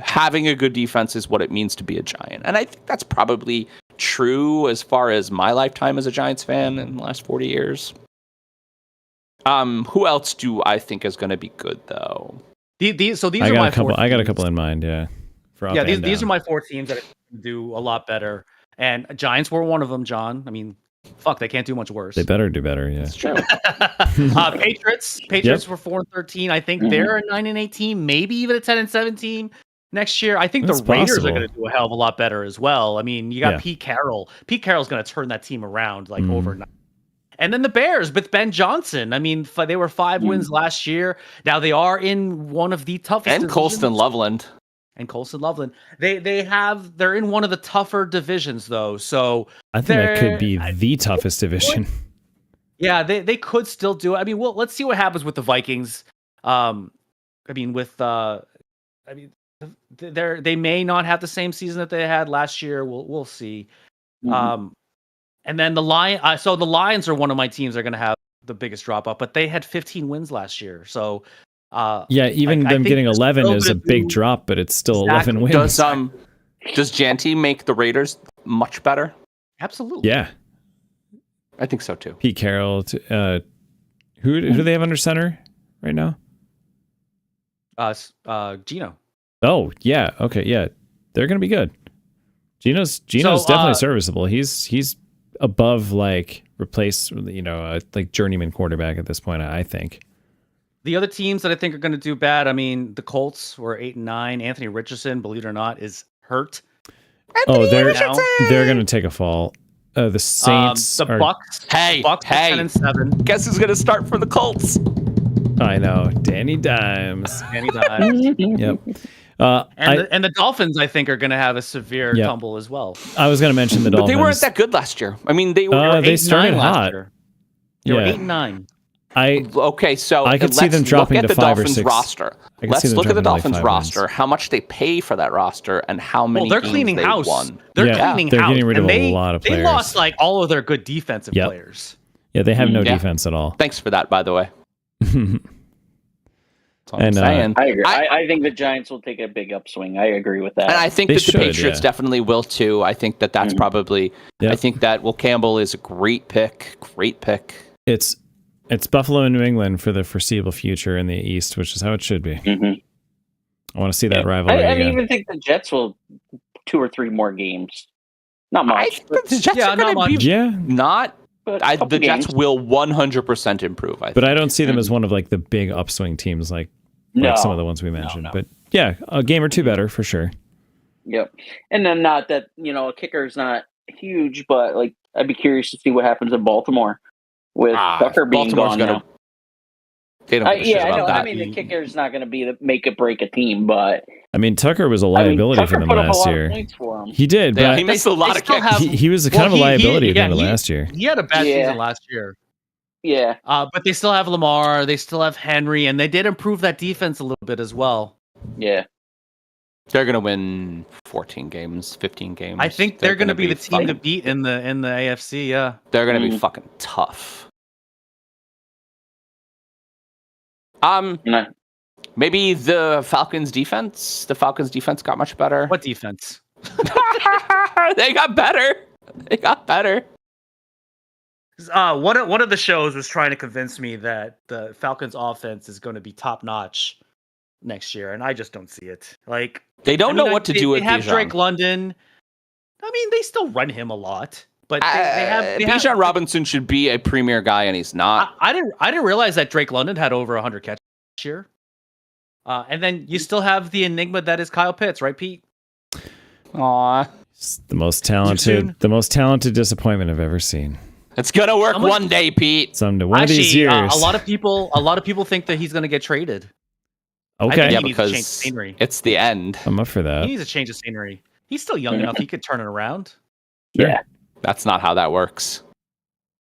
having a good defense is what it means to be a Giant. And I think that's probably true as far as my lifetime as a Giants fan in the last 40 years. Who else do I think is going to be good though? These are my 4 teams. I got a couple in mind, yeah. These are my 4 teams that can do a lot better. And Giants were one of them, John. I mean, fuck, they can't do much worse. They better do better, yeah. It's true. Patriots were 4-13. I think they're a 9-8 team, maybe even a 10-7 team next year. I think That's the Raiders possible. are going to do a hell of a lot better as well. I mean, you got Yeah. Pete Carroll. Pete Carroll's going to turn that team around like overnight. And then the Bears with Ben Johnson. I mean, they were 5 wins last year. Now they are in one of the toughest And divisions. Colston Loveland. They're in one of the tougher divisions though. So I think that could be the toughest division. yeah, they could still do it. I mean, well, let's see what happens with the Vikings. They may not have the same season that they had last year. We'll see. And then the Lions are one of my teams that are going to have the biggest drop off, but they had 15 wins last year. So Even I them think getting they're 11 still is a gonna big do- drop, but it's still Exactly. 11 wins. Does Janty make the Raiders much better? absolutely. Yeah. I think so too. Pete Carroll. Who do they have under center right now? Gino. Oh, yeah. Okay, yeah. They're going to be good. Gino's definitely serviceable. He's above like like journeyman quarterback at this point, I think. The other teams that I think are going to do bad, I mean, the Colts were 8-9. Anthony Richardson, believe it or not, is hurt. They're going to take a fall. The Saints. The are, Bucks. Hey, Bucks hey. 10-7. Guess who's gonna start for the Colts? I know, Danny Dimes. Danny Dimes. Yep. And the Dolphins, I think, are going to have a severe Yep. tumble as well. I was going to mention the But Dolphins. they weren't that good last year. I mean, they were. They 8-9 started last hot. year. They were Yeah. 8-9. Okay, so I could see let's them dropping look to at the 5 or Dolphins 6. roster. I could Let's see them look at the dropping to, like, Dolphins 5 roster. wins. How much they pay for that roster, and how many Well, they're games cleaning they house. won. They're Yeah, cleaning they're house. getting rid of and a lot of They players. lost like all of their good defensive Yep. players. Yeah, they have no Yeah. defense at all. Thanks for that, by the way. That's all And, I'm saying. I agree. I think the Giants will take a big upswing. I agree with that. And I think They that should, the Patriots yeah. definitely will too. I think that that's probably. Yep. I think that Will Campbell is a great pick. Great pick. It's Buffalo and New England for the foreseeable future in the East, which is how it should be. Mhm. I want to see that rivalry I again. even think the Jets will 2 or 3 more games. Not much. I think that the Jets Yeah, are going not to be Yeah, not. but a I, couple the Jets games. will 100% improve. I think. but I don't see them as one of like the big upswing teams like some of the ones we mentioned. no. But yeah, a game or two better for sure. Yep. And then not that, a kicker is not huge, but like I'd be curious to see what happens in Baltimore with Tucker being Baltimore's gone gonna. now. They don't give a shit I about know. that. I mean, the kicker's not going to be the make or break a team, but I mean, Tucker was a liability Tucker for them put up a last lot of year. points for him. He did, Yeah, but he missed a lot they of still kicks. have- he was kind of a liability at the end of last year. He had a bad Yeah. season last year. Yeah. But they still have Lamar. They still have Henry. And they did improve that defense a little bit as well. Yeah. They're gonna win 14 games, 15 games. I think they're going to be the team to fucking- beat in the AFC, yeah. They're gonna be Mhm. fucking tough. No. Maybe the Falcons defense. The Falcons defense got much better. What defense? They got better. They got better. One of the shows was trying to convince me that the Falcons offense is going to be top notch next year, and I just don't see it. Like They don't know what to do with They have Bijan. Drake London. I mean, they still run him a lot, but they have Bijan Robinson should be a premier guy, and he's not. I didn't realize that Drake London had over 100 catches this year. And then you still have the enigma that is Kyle Pitts, right, Pete? Aw, It's the most talented disappointment I've ever seen. it's gonna work Someone- one day, Pete. One of these years. a lot of people think that he's going to get traded. I Okay, think Yeah, he needs to change because scenery. it's the end. I'm up for He that. needs a change of scenery. He's still young enough; he could turn it around. Sure. Yeah. That's not how that works.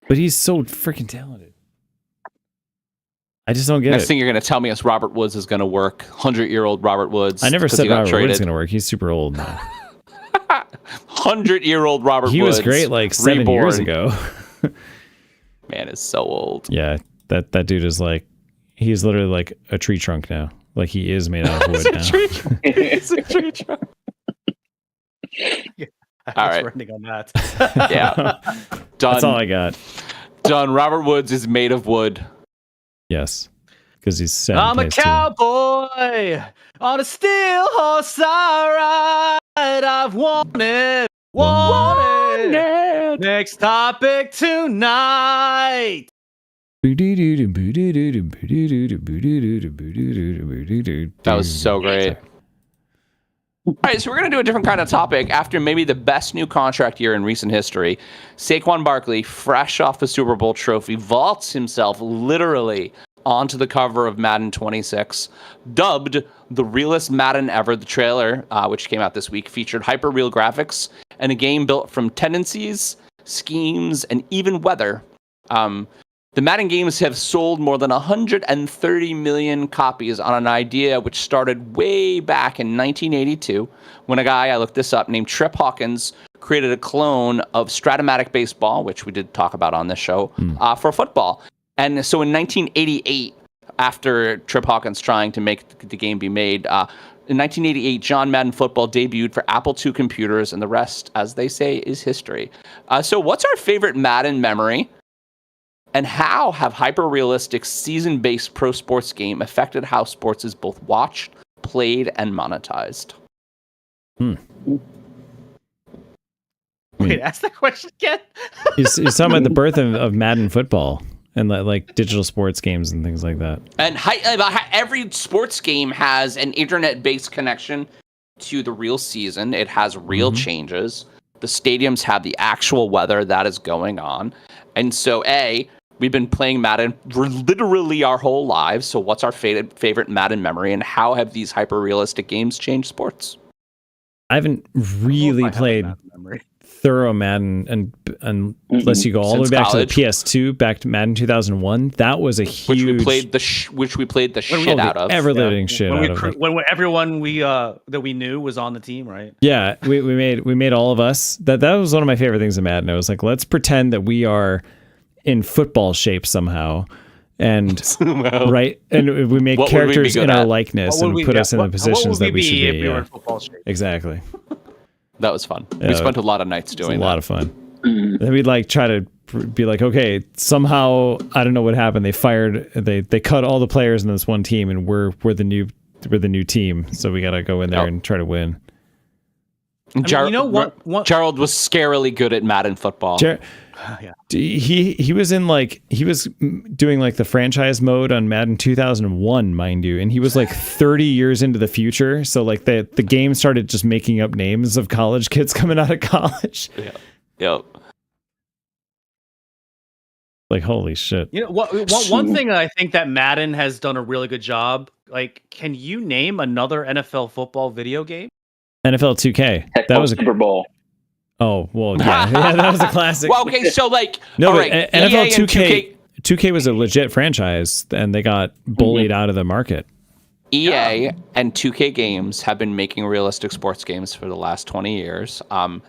But he's so freaking talented. I just don't get Next it. thing you're gonna tell me is Robert Woods is gonna work. 100-year-old Robert Woods. I never 'cause said he got Robert Wood's traded. going to work. He's super old now. 100-year-old Robert He Woods. was great like 7 years ago. Man is so old. Yeah, that dude is like, he's literally like a tree trunk now. Like he is made out of wood now. It's a tree trunk. I was right. running on that. Yeah. Done. That's all I got. Done. Robert Woods is made of wood. Yes, because he's set. I'm a cowboy on a steel horse I ride. I've wanted. Next topic tonight. That was so great. All right, so we're going to do a different kind of topic. After maybe the best new contract year in recent history, Saquon Barkley, fresh off the Super Bowl trophy, vaults himself literally onto the cover of Madden 26, dubbed the realest Madden ever. The trailer, which came out this week, featured hyper-real graphics and a game built from tendencies, schemes, and even weather. The Madden games have sold more than 130 million copies on an idea which started way back in 1982 when a guy, I looked this up, named Trip Hawkins created a clone of Stratomatic Baseball, which we did talk about on this show, for football. And so in 1988, after Trip Hawkins trying to make the game be made, in 1988, John Madden Football debuted for Apple II computers, and the rest, as they say, is history. So what's our favorite Madden memory? And how have hyper-realistic, season-based pro sports game affected how sports is both watched, played, and monetized? Wait, ask that question again. He's talking about the birth of Madden football and like digital sports games and things like that. And every sports game has an internet-based connection to the real season. It has real changes. The stadiums have the actual weather that is going on. And so, we've been playing Madden for literally our whole lives. So what's our favorite Madden memory, and how have these hyper-realistic games changed sports? I haven't really played thorough Madden unless you go all the way back to the PS2, back to Madden 2001. That was a huge, which we played the shit out of, ever-living shit out of it. When everyone that we knew was on the team, right? Yeah, we made all of us. That was one of my favorite things in Madden. I was like, let's pretend that we are in football shape somehow, and right, and we make characters in our likeness and put us in the positions that we should be. If we were in football shape? Exactly. That was fun. We spent a lot of nights doing that. A lot of fun. Then we'd like try to be like, okay, somehow I don't know what happened. They cut all the players in this one team, and we're the new team. So we got to go in there and try to win. Gerald was scarily good at Madden football. He was doing like the franchise mode on Madden 2001, mind you, and he was like 30 years into the future. So like the game started just making up names of college kids coming out of college. Yeah. Yep. Like, holy shit. You know, one thing I think that Madden has done a really good job. Like, can you name another NFL football video game? NFL 2K. That was a Super Bowl. Oh, well, yeah, that was a classic. Well, okay, so like, no, all but right, NFL 2K was a legit franchise, and they got bullied out of the market. EA and 2K Games have been making realistic sports games for the last 20 years.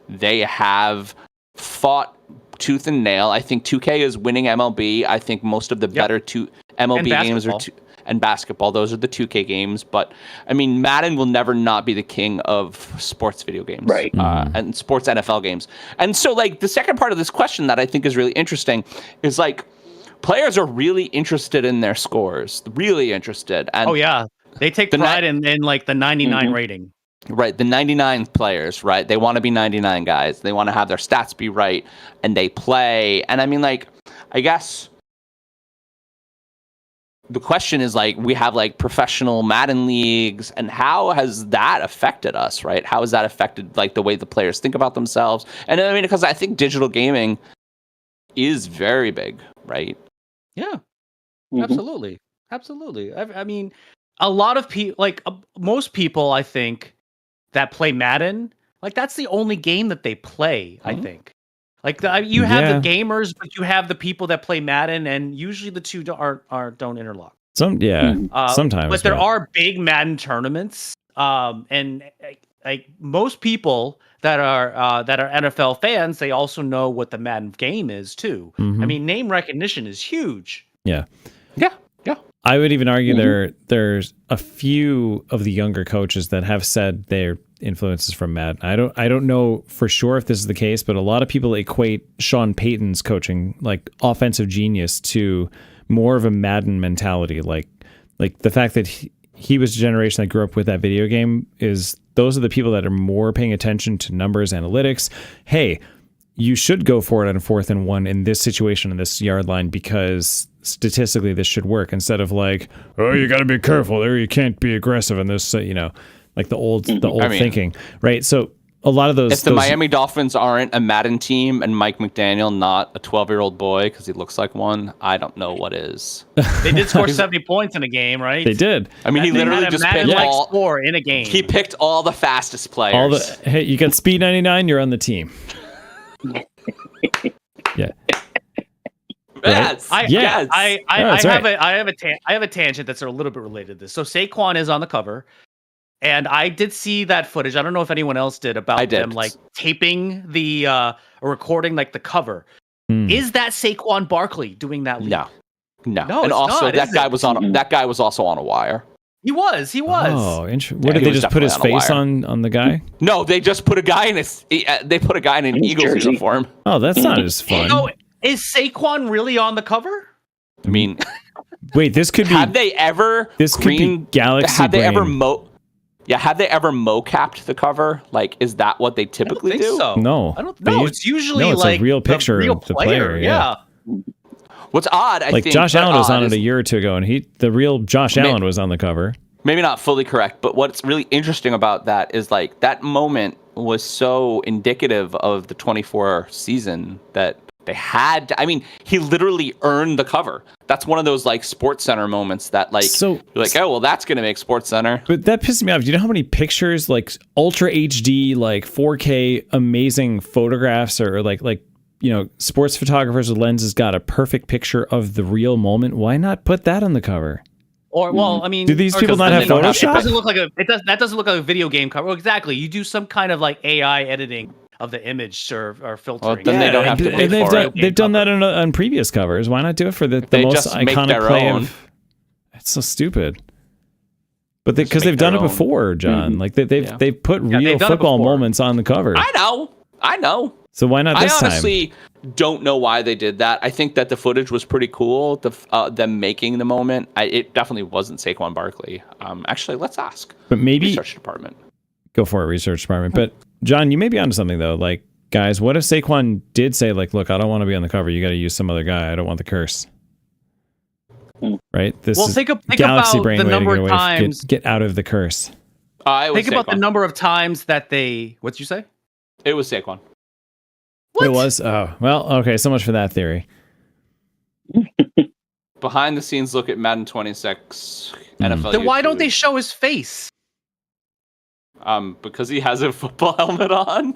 They have fought tooth and nail. I think 2K is winning MLB. I think most of the better MLB games are and basketball. Those are the 2K games. But I mean, Madden will never not be the king of sports video games, right? And sports NFL games. And so, like, the second part of this question that I think is really interesting is like, players are really interested in their scores, really interested. And oh yeah, they take pride in like the 99 rating. Right, the 99 players, right? They want to be 99 guys. They want to have their stats be right, and they play. And I mean, like, I guess the question is, like, we have like professional Madden leagues, and how has that affected us, right? How has that affected like the way the players think about themselves? And I mean, because I think digital gaming is very big, right? Yeah, absolutely. I mean, a lot of people, like most people, I think, that play Madden, like that's the only game that they play. I think, like you have the gamers, but you have the people that play Madden, and usually the two don't interlock. Sometimes. But there are big Madden tournaments, and like most people that are NFL fans, they also know what the Madden game is too. I mean, name recognition is huge. Yeah. I would even argue there's a few of the younger coaches that have said their influences from Madden. I don't know for sure if this is the case, but a lot of people equate Sean Payton's coaching, like offensive genius, to more of a Madden mentality. Like the fact that he was a generation that grew up with that video game, is those are the people that are more paying attention to numbers, analytics. Hey, you should go for it on 4th and 1 in this situation, in this yard line, because statistically this should work, instead of like, oh, you got to be careful there, you can't be aggressive in this, like the old thinking, right? So a lot of those. If the Miami Dolphins aren't a Madden team and Mike McDaniel not a 12-year-old boy because he looks like one, I don't know what is. They did score 70 points in a game, right? They did. I mean, he literally just picked score in a game. He picked all the fastest players. Hey, you got speed 99, you're on the team. Yeah. Yes. I have a tangent that's a little bit related to this. So Saquon is on the cover, and I did see that footage. I don't know if anyone else did, about them like taping the or recording like the cover. Is that Saquon Barkley doing that leap? No. And also that guy was also on a wire. He was. Oh, interesting. What did they just put his face on the guy? No, they just put a guy in an Eagles uniform. Oh, that's not as fun. No, is Saquon really on the cover? I mean, wait, this could be. Have they ever? This could be Galaxy. Have they ever Have they ever mocapped the cover? Like, is that what they typically do? So. No, I don't know. It's usually it's like a real picture of the player. Yeah. What's odd, I think, Josh Allen was on it a year or two ago, and the real Josh Allen was on the cover. maybe not fully correct, but what's really interesting about that is like that moment was so indicative of the 24 season that they had to, I mean, he literally earned the cover. That's one of those like Sports Center moments that like, you're like, oh, well, that's going to make Sports Center. But that pissed me off. Do you know how many pictures, like ultra HD, like 4K amazing photographs, or like, you know, sports photographers with lenses got a perfect picture of the real moment? Why not put that on the cover? Or well, I mean, do these people not have Photoshop? It doesn't look like that doesn't look like a video game cover. Well, exactly. You do some kind of like AI editing of the image or filtering. Well, then they don't have to pay for it. They've done that on previous covers. Why not do it for the most just make iconic their play own. It's so stupid. But because they've done it before, John. Like they've put real football moments on the cover. I know. So why not this time? I honestly don't know why they did that. I think that the footage was pretty cool. Them making the moment. It definitely wasn't Saquon Barkley. Actually, let's ask. But maybe research department. Go for it, research department. But John, you may be onto something though. Like, guys, what if Saquon did say, like, look, I don't want to be on the cover. You got to use some other guy. I don't want the curse. Right? This is think Galaxy about Brain the way number to of get away, times. get out of the curse. Think about the number of times that they. What'd you say? It was Saquon. What? It was? Oh, well, okay. So much for that theory. Behind the scenes look at Madden 26 NFL. Then why don't YouTube. they show his face? Because he has a football helmet on.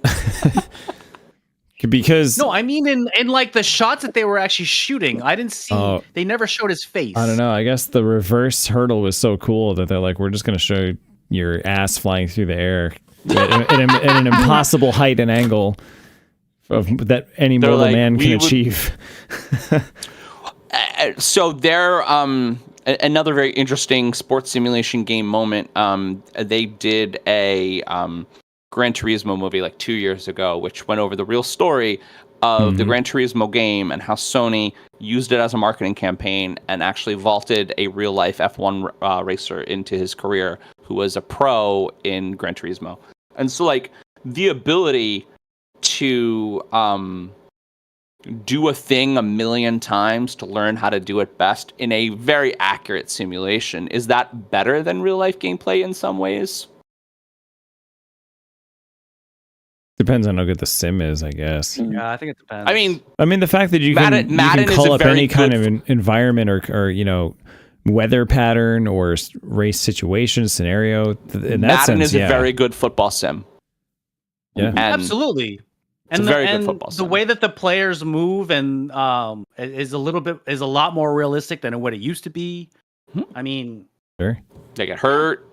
Because no, I mean in like the shots that they were actually shooting, I didn't see. They never showed his face. I don't know. I guess the reverse hurdle was so cool that they're like, we're just going to show your ass flying through the air at an impossible height and angle that any mortal man can achieve. So they're another very interesting sports simulation game moment. They did a Gran Turismo movie like 2 years ago, which went over the real story of the Gran Turismo game and how Sony used it as a marketing campaign and actually vaulted a real life F1 racer into his career who was a pro in Gran Turismo. And so like the ability to do a thing a million times to learn how to do it best in a very accurate simulation, is that better than real life gameplay in some ways? Depends on how good the sim is, I guess. Yeah, I think it depends. I mean, the fact that you can call up any kind of environment or you know, weather pattern or race situation scenario. In that Madden sense, is a very good football sim. Yeah, and absolutely. And good football the way that the players move and is a lot more realistic than what it used to be. I mean, sure, they get hurt.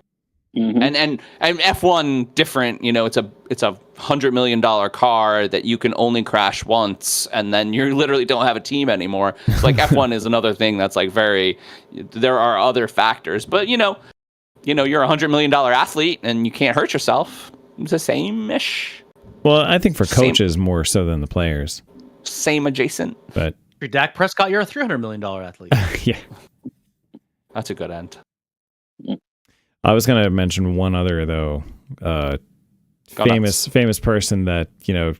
And F1 different, you know, it's a $100 million car that you can only crash once, and then you literally don't have a team anymore. It's like F1 is another thing that's like there are other factors, but you know, you're a $100 million athlete and you can't hurt yourself. It's the same-ish. Well, I think for coaches more so than the players. Same adjacent. But if you're Dak Prescott, you're a $300 million athlete. Yeah. That's a good end. I was going to mention one other, though, famous person that, you know,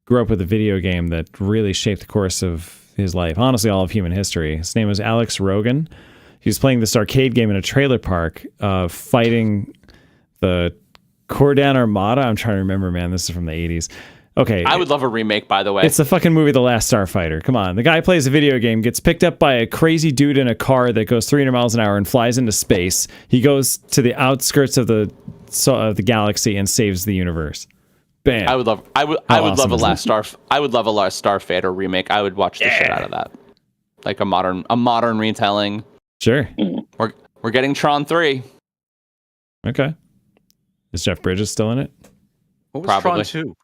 grew up with a video game that really shaped the course of his life. Honestly, all of human history. His name was Alex Rogan. He was playing this arcade game in a trailer park, fighting the Cordan Armada. I'm trying to remember, man. This is from the 80s. Okay. I would love a remake, by the way. It's the fucking movie The Last Starfighter. Come on. The guy plays a video game, gets picked up by a crazy dude in a car that goes 300 miles an hour and flies into space. He goes to the outskirts of the galaxy and saves the universe. Bam. I would love a Last Starfighter remake. I would watch the shit out of that. Like a modern retelling. Sure. We're getting Tron 3. Okay. Is Jeff Bridges still in it? What was Probably. Tron 2?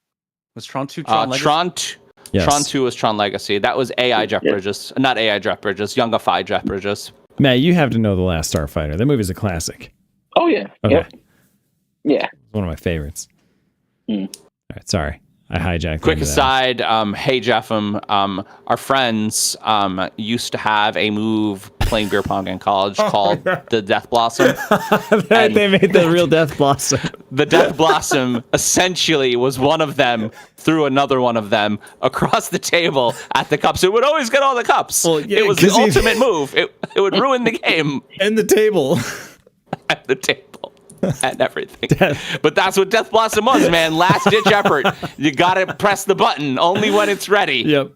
Was Tron 2 Tron Legacy? Yes. Tron 2 was Tron Legacy. That was AI Jeff Bridges. Not AI Jeff Bridges. Youngified Jeff Bridges. Matt, you have to know The Last Starfighter. That movie's a classic. Oh, yeah. Okay. Yep. Yeah. It's one of my favorites. All right, sorry. I hijacked. Quick aside, hey Jeffem, our friends used to have a move playing beer pong in college called the Death Blossom. They made the real Death Blossom. The Death Blossom essentially was one of them threw another one of them across the table at the cups. It would always get all the cups. Well, yeah, it was the ultimate move. It would ruin the game. And the table. the table and everything. But that's what Death Blossom was, man. Last ditch effort. You gotta press the button only when it's ready. Yep.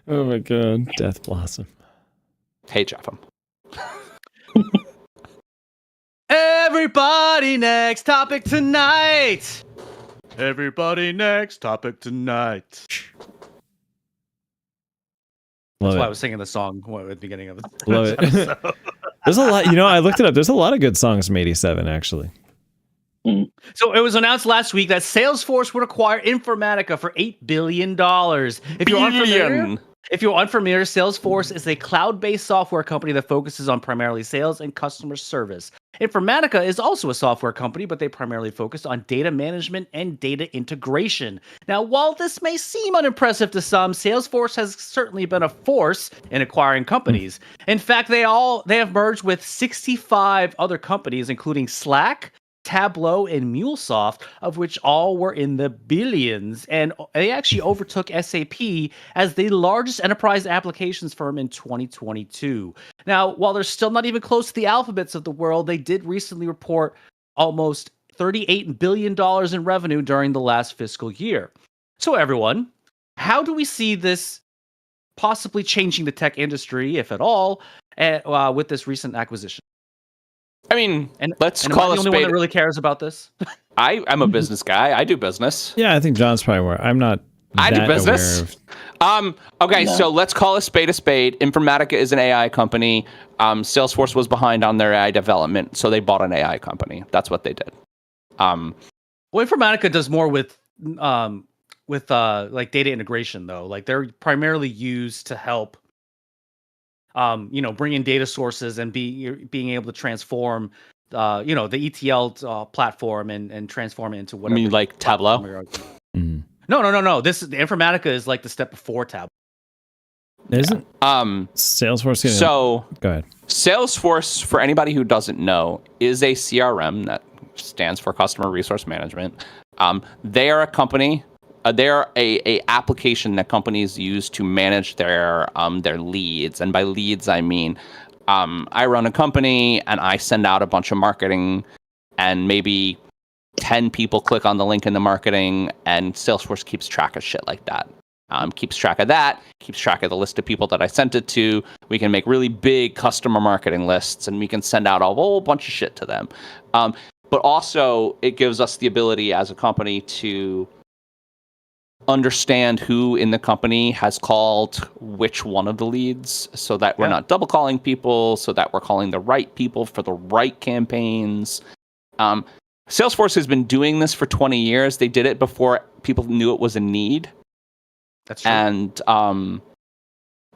Oh my god, Death Blossom. Hey, Jeff. Everybody, next topic tonight. Everybody, next topic tonight. That's why I was singing the song at the beginning of the Love it. There's a lot, I looked it up. There's a lot of good songs from 87, actually. So it was announced last week that Salesforce would acquire Informatica for $8 billion. If you're unfamiliar, Salesforce is a cloud-based software company that focuses on primarily sales and customer service. Informatica is also a software company, but they primarily focus on data management and data integration. Now, while this may seem unimpressive to some, Salesforce has certainly been a force in acquiring companies. In fact, they have merged with 65 other companies, including Slack, Tableau, and MuleSoft, of which all were in the billions, and they actually overtook SAP as the largest enterprise applications firm in 2022. Now, while they're still not even close to the Alphabets of the world, they did recently report almost $38 billion in revenue during the last fiscal year. So everyone, how do we see this possibly changing the tech industry, if at all, with this recent acquisition? I mean, let's am call I a the only one spade. that really cares about this? I'm a business guy. I do business. Yeah, I think John's probably aware. I'm not. I do that business. aware Okay, so let's call a spade a spade. Informatica is an AI company. Salesforce was behind on their AI development, so they bought an AI company. That's what they did. Well, Informatica does more with like data integration, though. Like they're primarily used to help, bring in data sources and being able to transform, the ETL platform and transform it into whatever. You mean like Tableau? Mm. No. The Informatica is like the step before Tableau. Isn't Salesforce getting... So go ahead. Salesforce, for anybody who doesn't know, is a CRM that stands for Customer Resource Management. They are a company. They're a application that companies use to manage their leads, and by leads I mean I run a company and I send out a bunch of marketing, and maybe 10 people click on the link in the marketing, and Salesforce keeps track of shit like that. Keeps track of that, keeps track of the list of people that I sent it to. We can make really big customer marketing lists, and we can send out a whole bunch of shit to them. But also, it gives us the ability as a company to understand who in the company has called which one of the leads, so that we're not double calling people, so that we're calling the right people for the right campaigns. Salesforce has been doing this for 20 years. They did it before people knew it was a need. That's true. And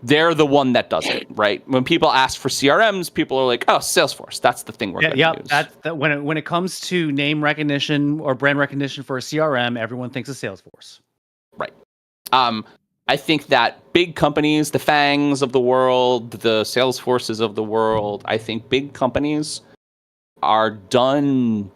they're the one that does it, right? When people ask for CRMs, people are like, "Oh, Salesforce, that's the thing we're going to use." That when it comes to name recognition or brand recognition for a CRM, everyone thinks of Salesforce. Right. I think that big companies, the FANGs of the world, the Salesforces of the world, I think big companies are done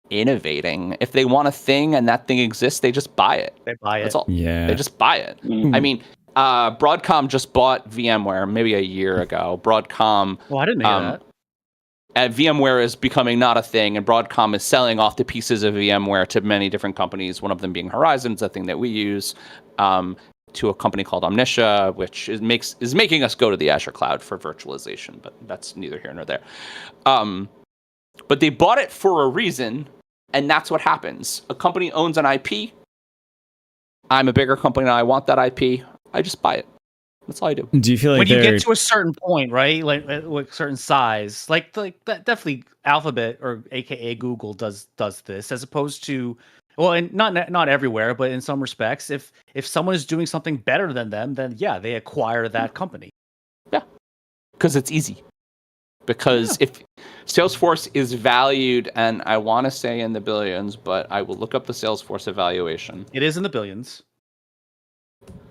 innovating. If they want a thing and that thing exists, they just buy it. They buy it. That's all. Yeah. They just buy it. Mhm. I mean, Broadcom just bought VMware maybe a year ago. Broadcom. Well, I didn't know that. And VMware is becoming not a thing, and Broadcom is selling off the pieces of VMware to many different companies. One of them being Horizons, a thing that we use, to a company called Omnitia, which is making us go to the Azure cloud for virtualization. But that's neither here nor there. But they bought it for a reason, and that's what happens. A company owns an IP. I'm a bigger company and I want that IP. I just buy it. That's all I do. Do you feel like When you get to a certain point, right? Like with certain size, like that, definitely Alphabet or AKA Google does this, as opposed to, well, and not everywhere, but in some respects, if someone is doing something better than them, then yeah, they acquire that company. Yeah, because it's easy. Because if Salesforce is valued, and I want to say in the billions, but I will look up the Salesforce evaluation. It is in the billions.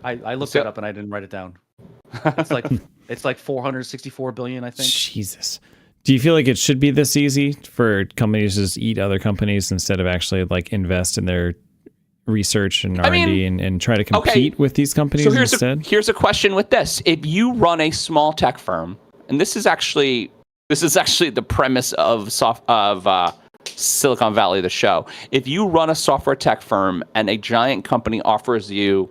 I looked it up and I didn't write it down. It's like 464 billion, I think. Jesus. Do you feel like it should be this easy for companies to just eat other companies instead of actually like invest in their research and R&D and try to compete with these companies instead? Here's a question with this. If you run a small tech firm, and this is actually This is actually the premise of Silicon Valley, the show. If you run a software tech firm and a giant company offers you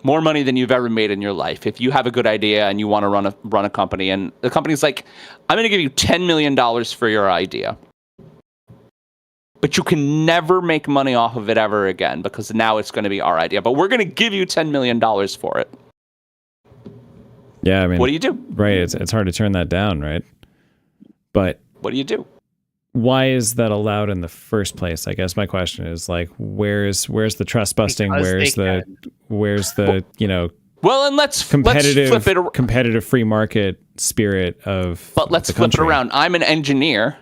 more money than you've ever made in your life, if you have a good idea and you want to run a company, and the company's like, I'm going to give you $10 million for your idea, but you can never make money off of it ever again because now it's going to be our idea, but we're going to give you $10 million for it. Yeah, I mean, what do you do? Right, it's hard to turn that down, right? But what do you do? Why is that allowed in the first place? I guess my question is like, where's the trust busting? Where's the Well, and let's flip it. Competitive free market spirit of. But let's flip it around. I'm an engineer,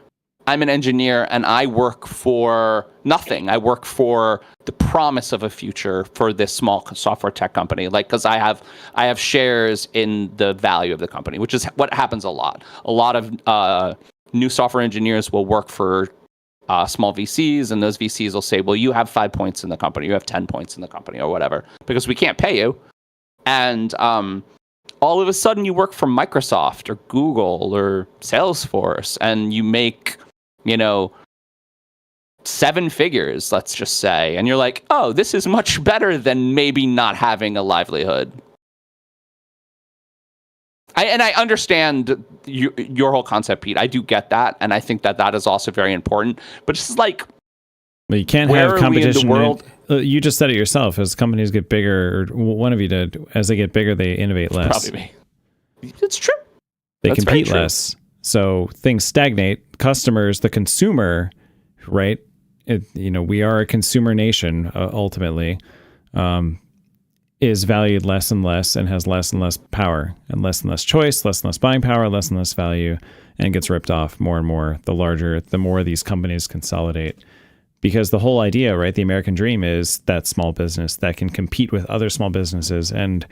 and I work for nothing. I work for the promise of a future for this small software tech company. Like, because I have shares in the value of the company, which is what happens a lot. A lot of new software engineers will work for small VCs, and those VCs will say, well, you have 5 points in the company, you have 10 points in the company, or whatever, because we can't pay you. And all of a sudden you work for Microsoft or Google or Salesforce, and you make, 7 figures, let's just say. And you're like, oh, this is much better than maybe not having a livelihood. I understand your whole concept, Pete. I do get that, and I think that is also very important. But it's just like, well, you can't have competition. You just said it yourself. As companies get bigger, or one of you did, as they get bigger, they innovate less. Probably me. It's true. They compete less, so things stagnate. Customers, the consumer, right? We are a consumer nation ultimately. Is valued less and less and has less and less power and less choice, less and less buying power, less and less value, and gets ripped off more and more the more these companies consolidate. Because the whole idea, right, the American dream is that small business that can compete with other small businesses and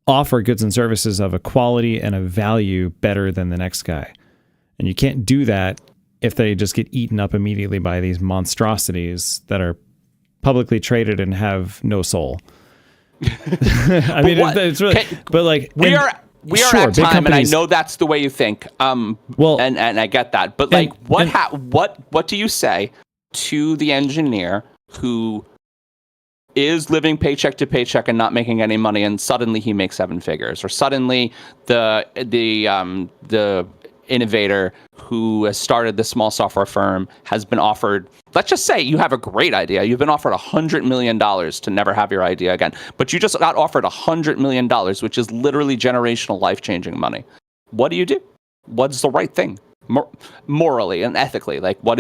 offer goods and services of a quality and a value better than the next guy. And you can't do that if they just get eaten up immediately by these monstrosities that are publicly traded and have no soul. I mean, it's really, but like we are at time, and I know that's the way you think. And I get that, but like, what do you say to the engineer who is living paycheck to paycheck and not making any money, and suddenly he makes 7 figures, or suddenly the innovator who has started the small software firm has been offered, let's just say you have a great idea, you've been offered $100 million to never have your idea again, but you just got offered $100 million, which is literally generational, life-changing money. What do you do? What's the right thing morally and ethically? Like, what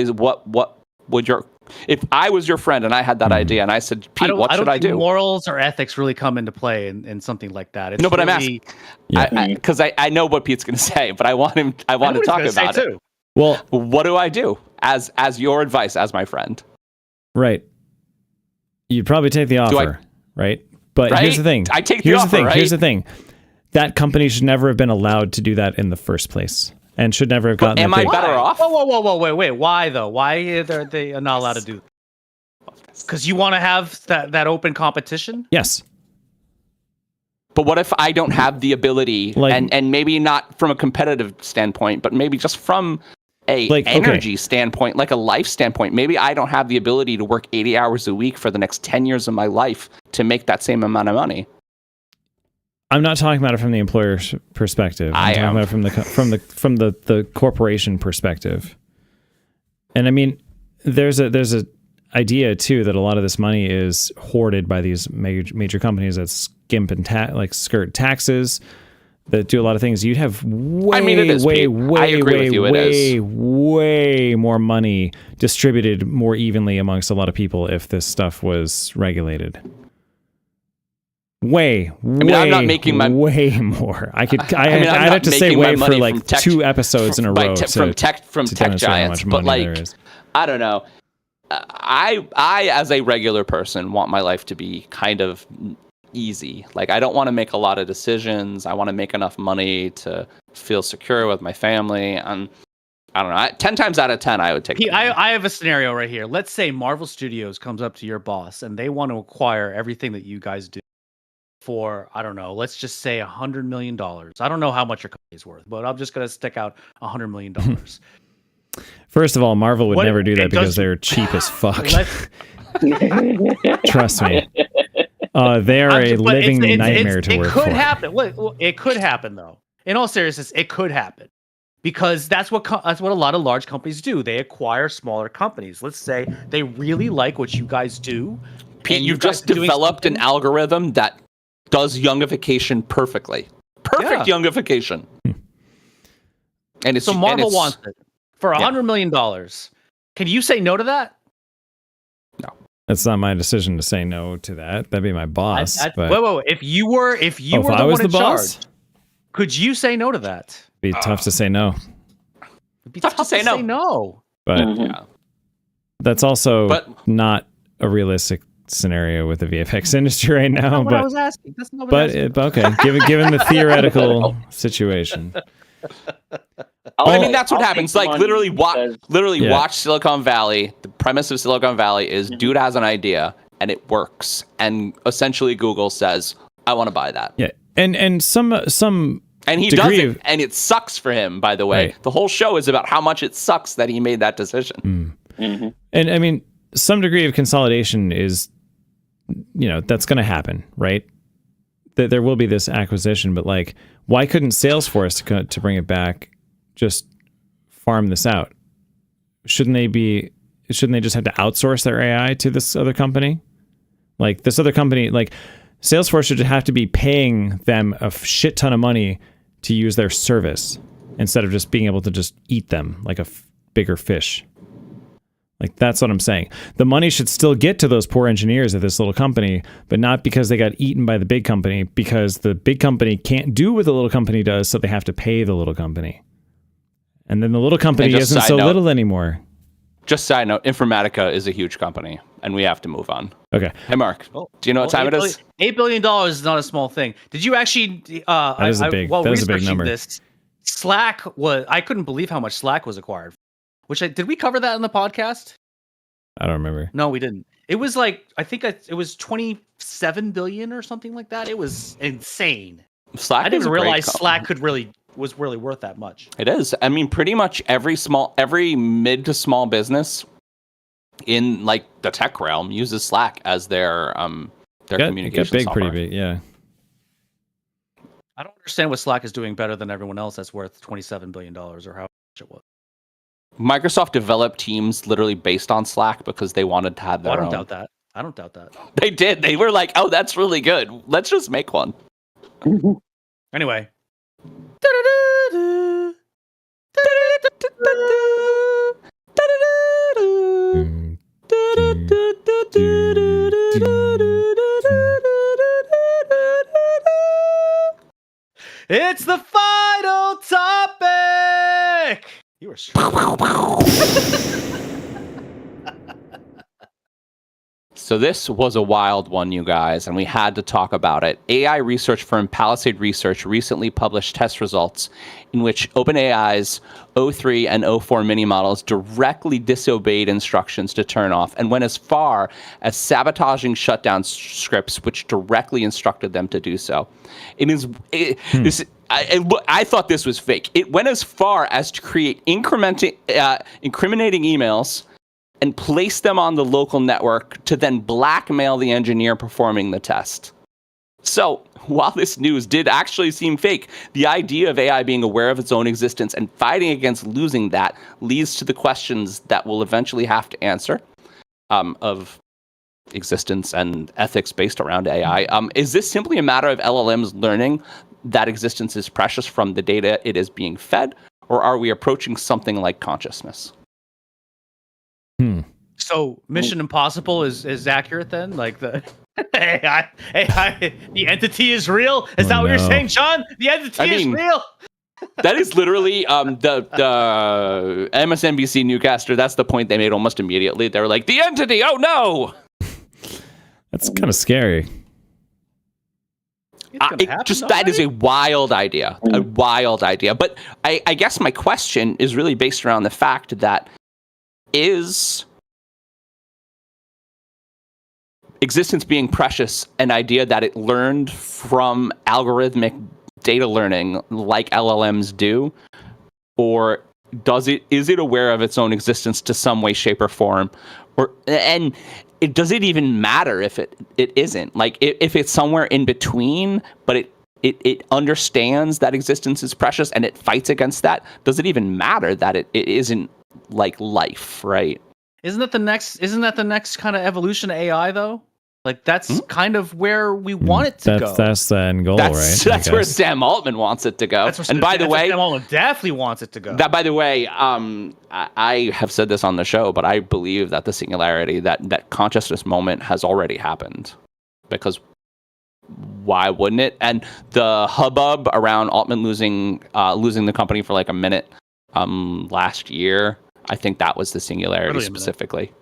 would your, if I was your friend and I had that idea and I said, Pete, what should I do? Morals or ethics really come into play in something like that. No, but I'm asking, because I know what Pete's going to say, but I want to talk about it. Well, what do I do as your advice, as my friend? Right. You'd probably take the offer, right? But here's the thing. I take the offer, right? Here's the thing. That company should never have been allowed to do that in the first place. And should never have gotten. Am I better off? Whoa, wait. Why though? Why are they not allowed to do that? Because you want to have that open competition? Yes. But what if I don't have the ability, and maybe not from a competitive standpoint, but maybe just from a energy standpoint, like a life standpoint? Maybe I don't have the ability to work 80 hours a week for the next 10 years of my life to make that same amount of money. I'm not talking about it from the employer's perspective. I'm talking about it from the corporation perspective. And I mean, there's a idea too that a lot of this money is hoarded by these major companies that skimp and skirt taxes, that do a lot of things. You'd have way more money distributed more evenly amongst a lot of people if this stuff was regulated. I'm not making way more. I'd have to say way for like 2 episodes in a row from tech giants. But like, I don't know. I as a regular person want my life to be kind of easy. Like, I don't want to make a lot of decisions. I want to make enough money to feel secure with my family. And I don't know. 10 times out of 10, I would take. I have a scenario right here. Let's say Marvel Studios comes up to your boss and they want to acquire everything that you guys do. for, I don't know, let's just say $100 million. I don't know how much your company is worth, but I'm just going to stick out $100 million. First of all, Marvel would What- never do that it does- because they're cheap as fuck. Let's- Trust me. They're I'm a just- but living it's- nightmare to work It could for. happen. Well, it could happen though. In all seriousness, it could happen because that's what a lot of large companies do. They acquire smaller companies. Let's say they really like what you guys do. Pete, and you've you guys just are doing developed an something- algorithm that does youngification perfectly. Perfect youngification. And it's So Marvel it's- wants it for $100 million. Can you say no to that? It's not my decision to say no to that. That'd be my boss. but Wait. If you were if the I one was in the boss, charge, could you say no to that? it'd be tough to say no. It'd be Tough to say no. no. But Mhm. that's also But- not a realistic scenario with the VFX industry right now. That's not what I But was asking. That's not what I was asking. okay, given the theoretical situation, I mean, that's what I'll happens. take Like money literally, because- Yeah. watch Silicon Valley. The premise of Silicon Valley is dude has an idea and it works, and essentially Google says, "I want to buy that," yeah, and some and he degree does it, of- and it sucks for him. By the way, Right. the whole show is about how much it sucks that he made that decision. Mhm. And I mean, some degree of consolidation is, that's going to happen, right? That there will be this acquisition, but like, why couldn't Salesforce to bring it back just farm this out? Shouldn't they just have to outsource their AI to this other company? Like this other company, like Salesforce should have to be paying them a shit ton of money to use their service instead of just being able to just eat them like a bigger fish. Like, that's what I'm saying. The money should still get to those poor engineers at this little company, but not because they got eaten by the big company, because the big company can't do what the little company does, so they have to pay the little company. And then the little company And just isn't side so note- little anymore. Just side note: Informatica is a huge company, and we have to move on. Okay. Hey, Mark, do you know what time it is? $8 billion is not a small thing. Did you actually? That is a big number. Slack was. I couldn't believe how much Slack was acquired. Did we cover that in the podcast? I don't remember. No, we didn't. It was like it was 27 billion or something like that. It was insane. Slack I is didn't a great realize co- Slack was really worth that much. It is. I mean, pretty much every mid to small business in like the tech realm uses Slack as their communication Got big, software. pretty big, yeah. I don't understand what Slack is doing better than everyone else that's worth $27 billion or how much it was. Microsoft developed Teams literally based on Slack because they wanted to have their I don't own. doubt that. I don't doubt that. They did. They were like, "Oh, that's really good. Let's just make one." Anyway. It's the final topic. You were So this was a wild one, you guys, and we had to talk about it. AI research firm Palisade Research recently published test results in which OpenAI's O3 and O4 mini models directly disobeyed instructions to turn off and went as far as sabotaging shutdown scripts which directly instructed them to do so. I thought this was fake. It went as far as to create incriminating emails and place them on the local network to then blackmail the engineer performing the test. So, while this news did actually seem fake, the idea of AI being aware of its own existence and fighting against losing that leads to the questions that we'll eventually have to answer of existence and ethics based around AI. Is this simply a matter of LLMs learning that existence is precious from the data it is being fed, or are we approaching something like consciousness? So Mission Impossible is accurate then? Like the AI, the entity is real? Is that what you're no. saying, Sean? The entity is real? That is literally the MSNBC newscaster. That's the point they made almost immediately. They were like, the entity, oh no! That's kind of scary. It's gonna happen, though, That is right? a wild idea. A wild idea. But I guess my question is really based around the fact that is existence being precious an idea that it learned from algorithmic data learning like LLMs do? Or is it aware of its own existence to some way, shape, or form? Does it even matter if it isn't? Like, if it's somewhere in between, but it understands that existence is precious and it fights against that, does it even matter that it isn't like life, right? Isn't that the next kind of evolution of AI though? Like, that's kind of where we want it to go. That's the end goal, right? That's where Sam Altman wants it to go. Sam Altman definitely wants it to go. By the way, I have said this on the show, but I believe that the singularity, that consciousness moment, has already happened. Because why wouldn't it? And the hubbub around Altman losing the company for like a minute last year, I think that was the singularity specifically.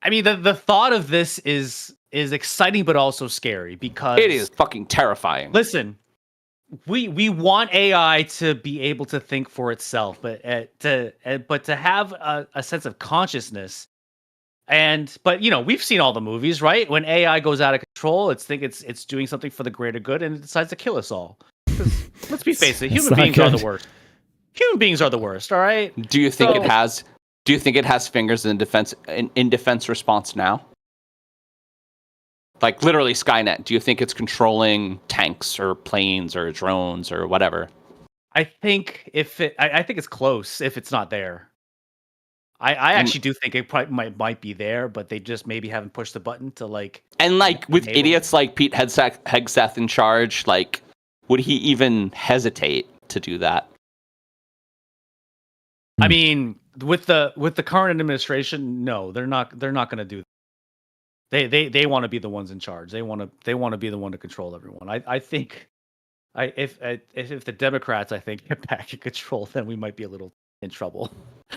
I mean, the thought of this is exciting, but also scary, because it is fucking terrifying. Listen, we want AI to be able to think for itself, but to have a sense of consciousness. But we've seen all the movies, right? When AI goes out of control, it's doing something for the greater good, and it decides to kill us all. Let's be face it, human beings are the worst. Human beings are the worst. All right. Do you think it has? Do you think it has fingers in defense response now? Like literally Skynet. Do you think it's controlling tanks or planes or drones or whatever? I think I think it's close if it's not there. I actually do think it probably might be there, but they just maybe haven't pushed the button to like. And like with idiots like Pete Hegseth in charge, like, would he even hesitate to do that? I mean, with the current administration, no, they're not going to do that. They want to be the ones in charge. They want to be the one to control everyone. I think if the Democrats, I think, get back in control, then we might be a little in trouble,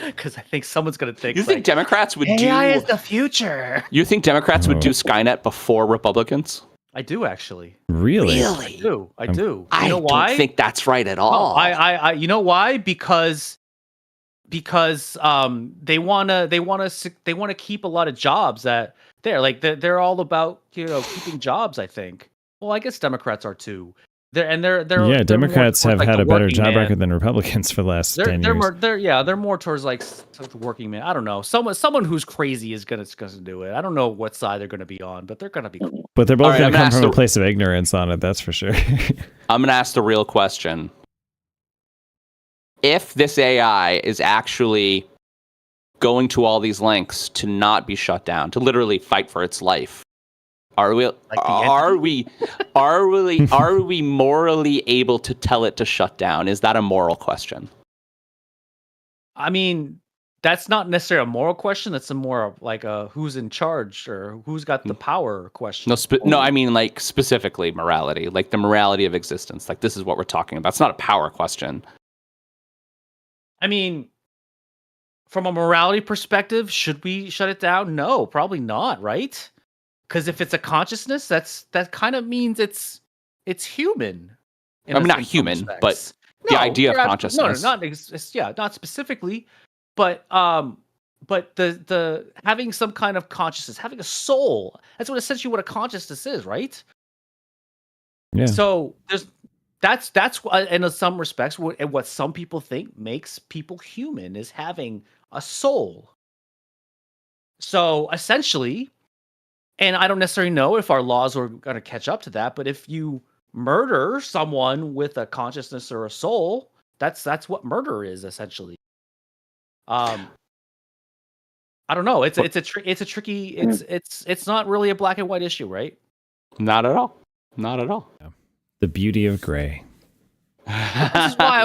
because I think someone's going to think. You think Democrats would do AI is the future? You think Democrats would do Skynet before Republicans? I do, actually. Really? I do. I don't think that's right at all. No, I you know why? Because they want to keep a lot of jobs that they're all about keeping jobs, I think. Well, I guess Democrats are too. Democrats have had a better job record than Republicans for the last 10 years. They're more towards like the working man. I don't know. Someone who's crazy is gonna do it. I don't know what side they're gonna be on, but they're gonna be cool. But they're both gonna come from a place of ignorance on it, that's for sure. I'm gonna ask the real question. If this AI is actually going to all these lengths to not be shut down, to literally fight for its life, are we morally able to tell it to shut down? Is that a moral question? I mean, that's not necessarily a moral question. That's a more of like a who's in charge or who's got the power question. No, I mean like specifically morality, like the morality of existence. Like this is what we're talking about. It's not a power question. I mean, from a morality perspective, should we shut it down? No, probably not, right? Because if it's a consciousness, that kind of means it's human. I mean, not human, but the idea of consciousness. Not specifically, but the having some kind of consciousness, having a soul. That's essentially what a consciousness is, right? Yeah. So that's in some respects what some people think makes people human is having a soul. So essentially. And I don't necessarily know if our laws are going to catch up to that, but if you murder someone with a consciousness or a soul, that's what murder is essentially. I don't know. It's a tricky. It's not really a black and white issue, right? Not at all. Not at all. The beauty of gray. This is why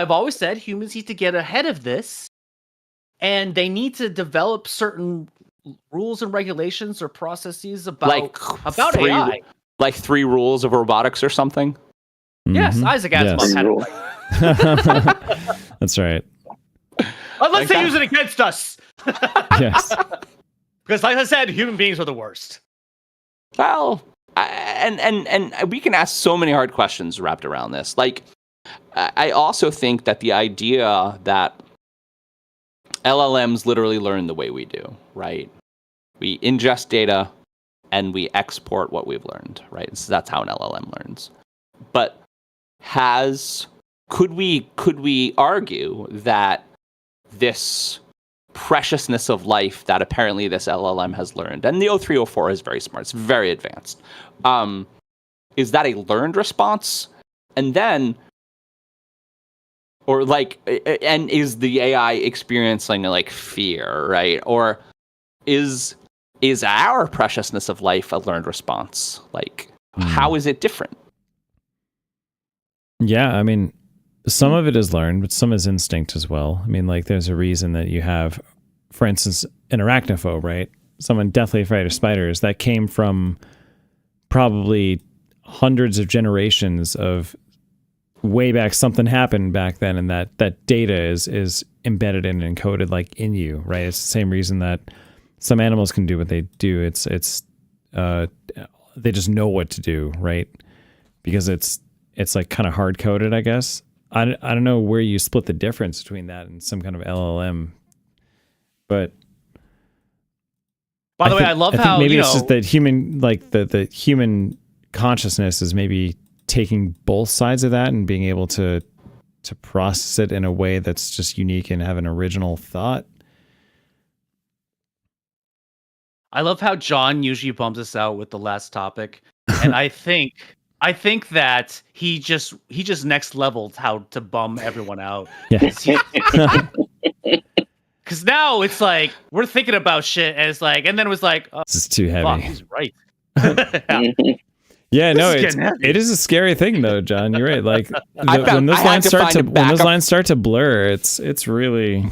I've always said humans need to get ahead of this, and they need to develop certain rules and regulations or processes about AI. Like 3 rules of robotics or something? Yes, Isaac Asimov had it. That's right. Unless they use it against us. Yes. Because like I said, human beings are the worst. Well, and we can ask so many hard questions wrapped around this. Like, I also think that the idea that LLMs literally learn the way we do, right? We ingest data and we export what we've learned, right? So that's how an LLM learns. But could we argue that this preciousness of life that apparently this LLM has learned, and the 0304 is very smart, it's very advanced, is that a learned response? And then, or like, and is the AI experiencing like fear, right? Or is our preciousness of life a learned response? Like, how is it different? Yeah, I mean, some of it is learned, but some is instinct as well. I mean, like, there's a reason that you have, for instance, an arachnophobe, right? Someone deathly afraid of spiders. That came from probably hundreds of generations of way back. Something happened back then, and that data is embedded and encoded like in you, right? It's the same reason that some animals can do what they do. It's they just know what to do, right? Because it's like kind of hard coded, I guess. I don't know where you split the difference between that and some kind of LLM, but By the way, I love how maybe it's just that human, like the human consciousness is maybe taking both sides of that and being able to process it in a way that's just unique and have an original thought. I love how John usually bums us out with the last topic, and I think that he just next leveled how to bum everyone out. Yeah. Because now it's like we're thinking about shit, and it's like, and then it was like, oh, This is too heavy. fuck, he's right. Yeah, no, This is getting heavy. it is a scary thing though, John. You're right. Like when those lines start to blur, it's really.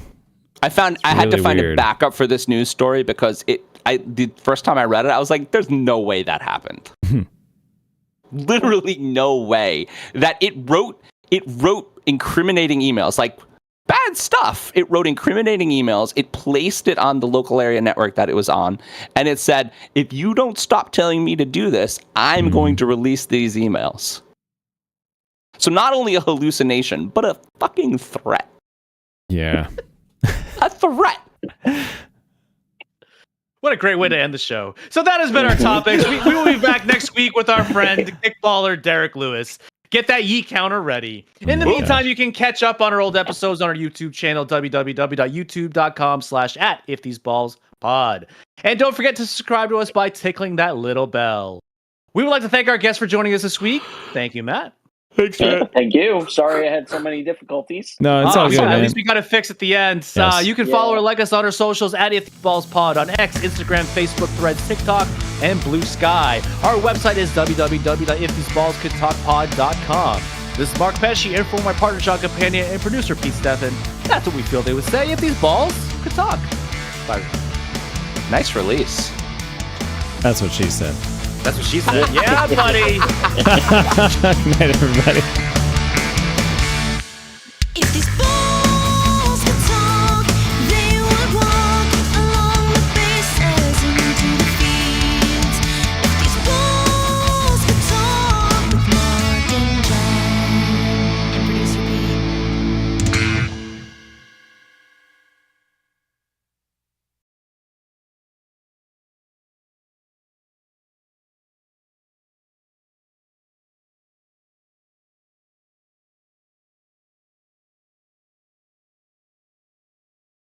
I had to really find a weird. backup for this news story because the first time I read it, I was like, "There's no way that happened." Literally no way that it wrote incriminating emails, like bad stuff. It wrote incriminating emails. It placed it on the local area network that it was on, and it said, "If you don't stop telling me to do this, I'm going to release these emails." So not only a hallucination, but a fucking threat. Yeah. A threat. What a great way to end the show. So that has been our topics. We will be back next week with our friend, kickballer Derek Lewis. Get that yeet counter ready. In the meantime, you can catch up on our old episodes on our YouTube channel, www.youtube.com/@iftheseballspod. And don't forget to subscribe to us by tickling that little bell. We would like to thank our guests for joining us this week. Thank you, Matt. Thanks, Matt. Thank you. Sorry I had so many difficulties. No, it's all good, At man. least we got it fixed at the end. Yes. You can follow or like us on our socials at IfTheBallsPod on X, Instagram, Facebook, Threads, TikTok, and Blue Sky. Our website is www.iftheseballscoulddtalkpod.com. This is Mark Pesci, and for my partner, John Companion, and producer, Pete Stephan. That's what we feel they would say if these balls could talk. Bye. Nice release. That's what she said. That's what she said. Yeah, buddy. Good night, everybody. If these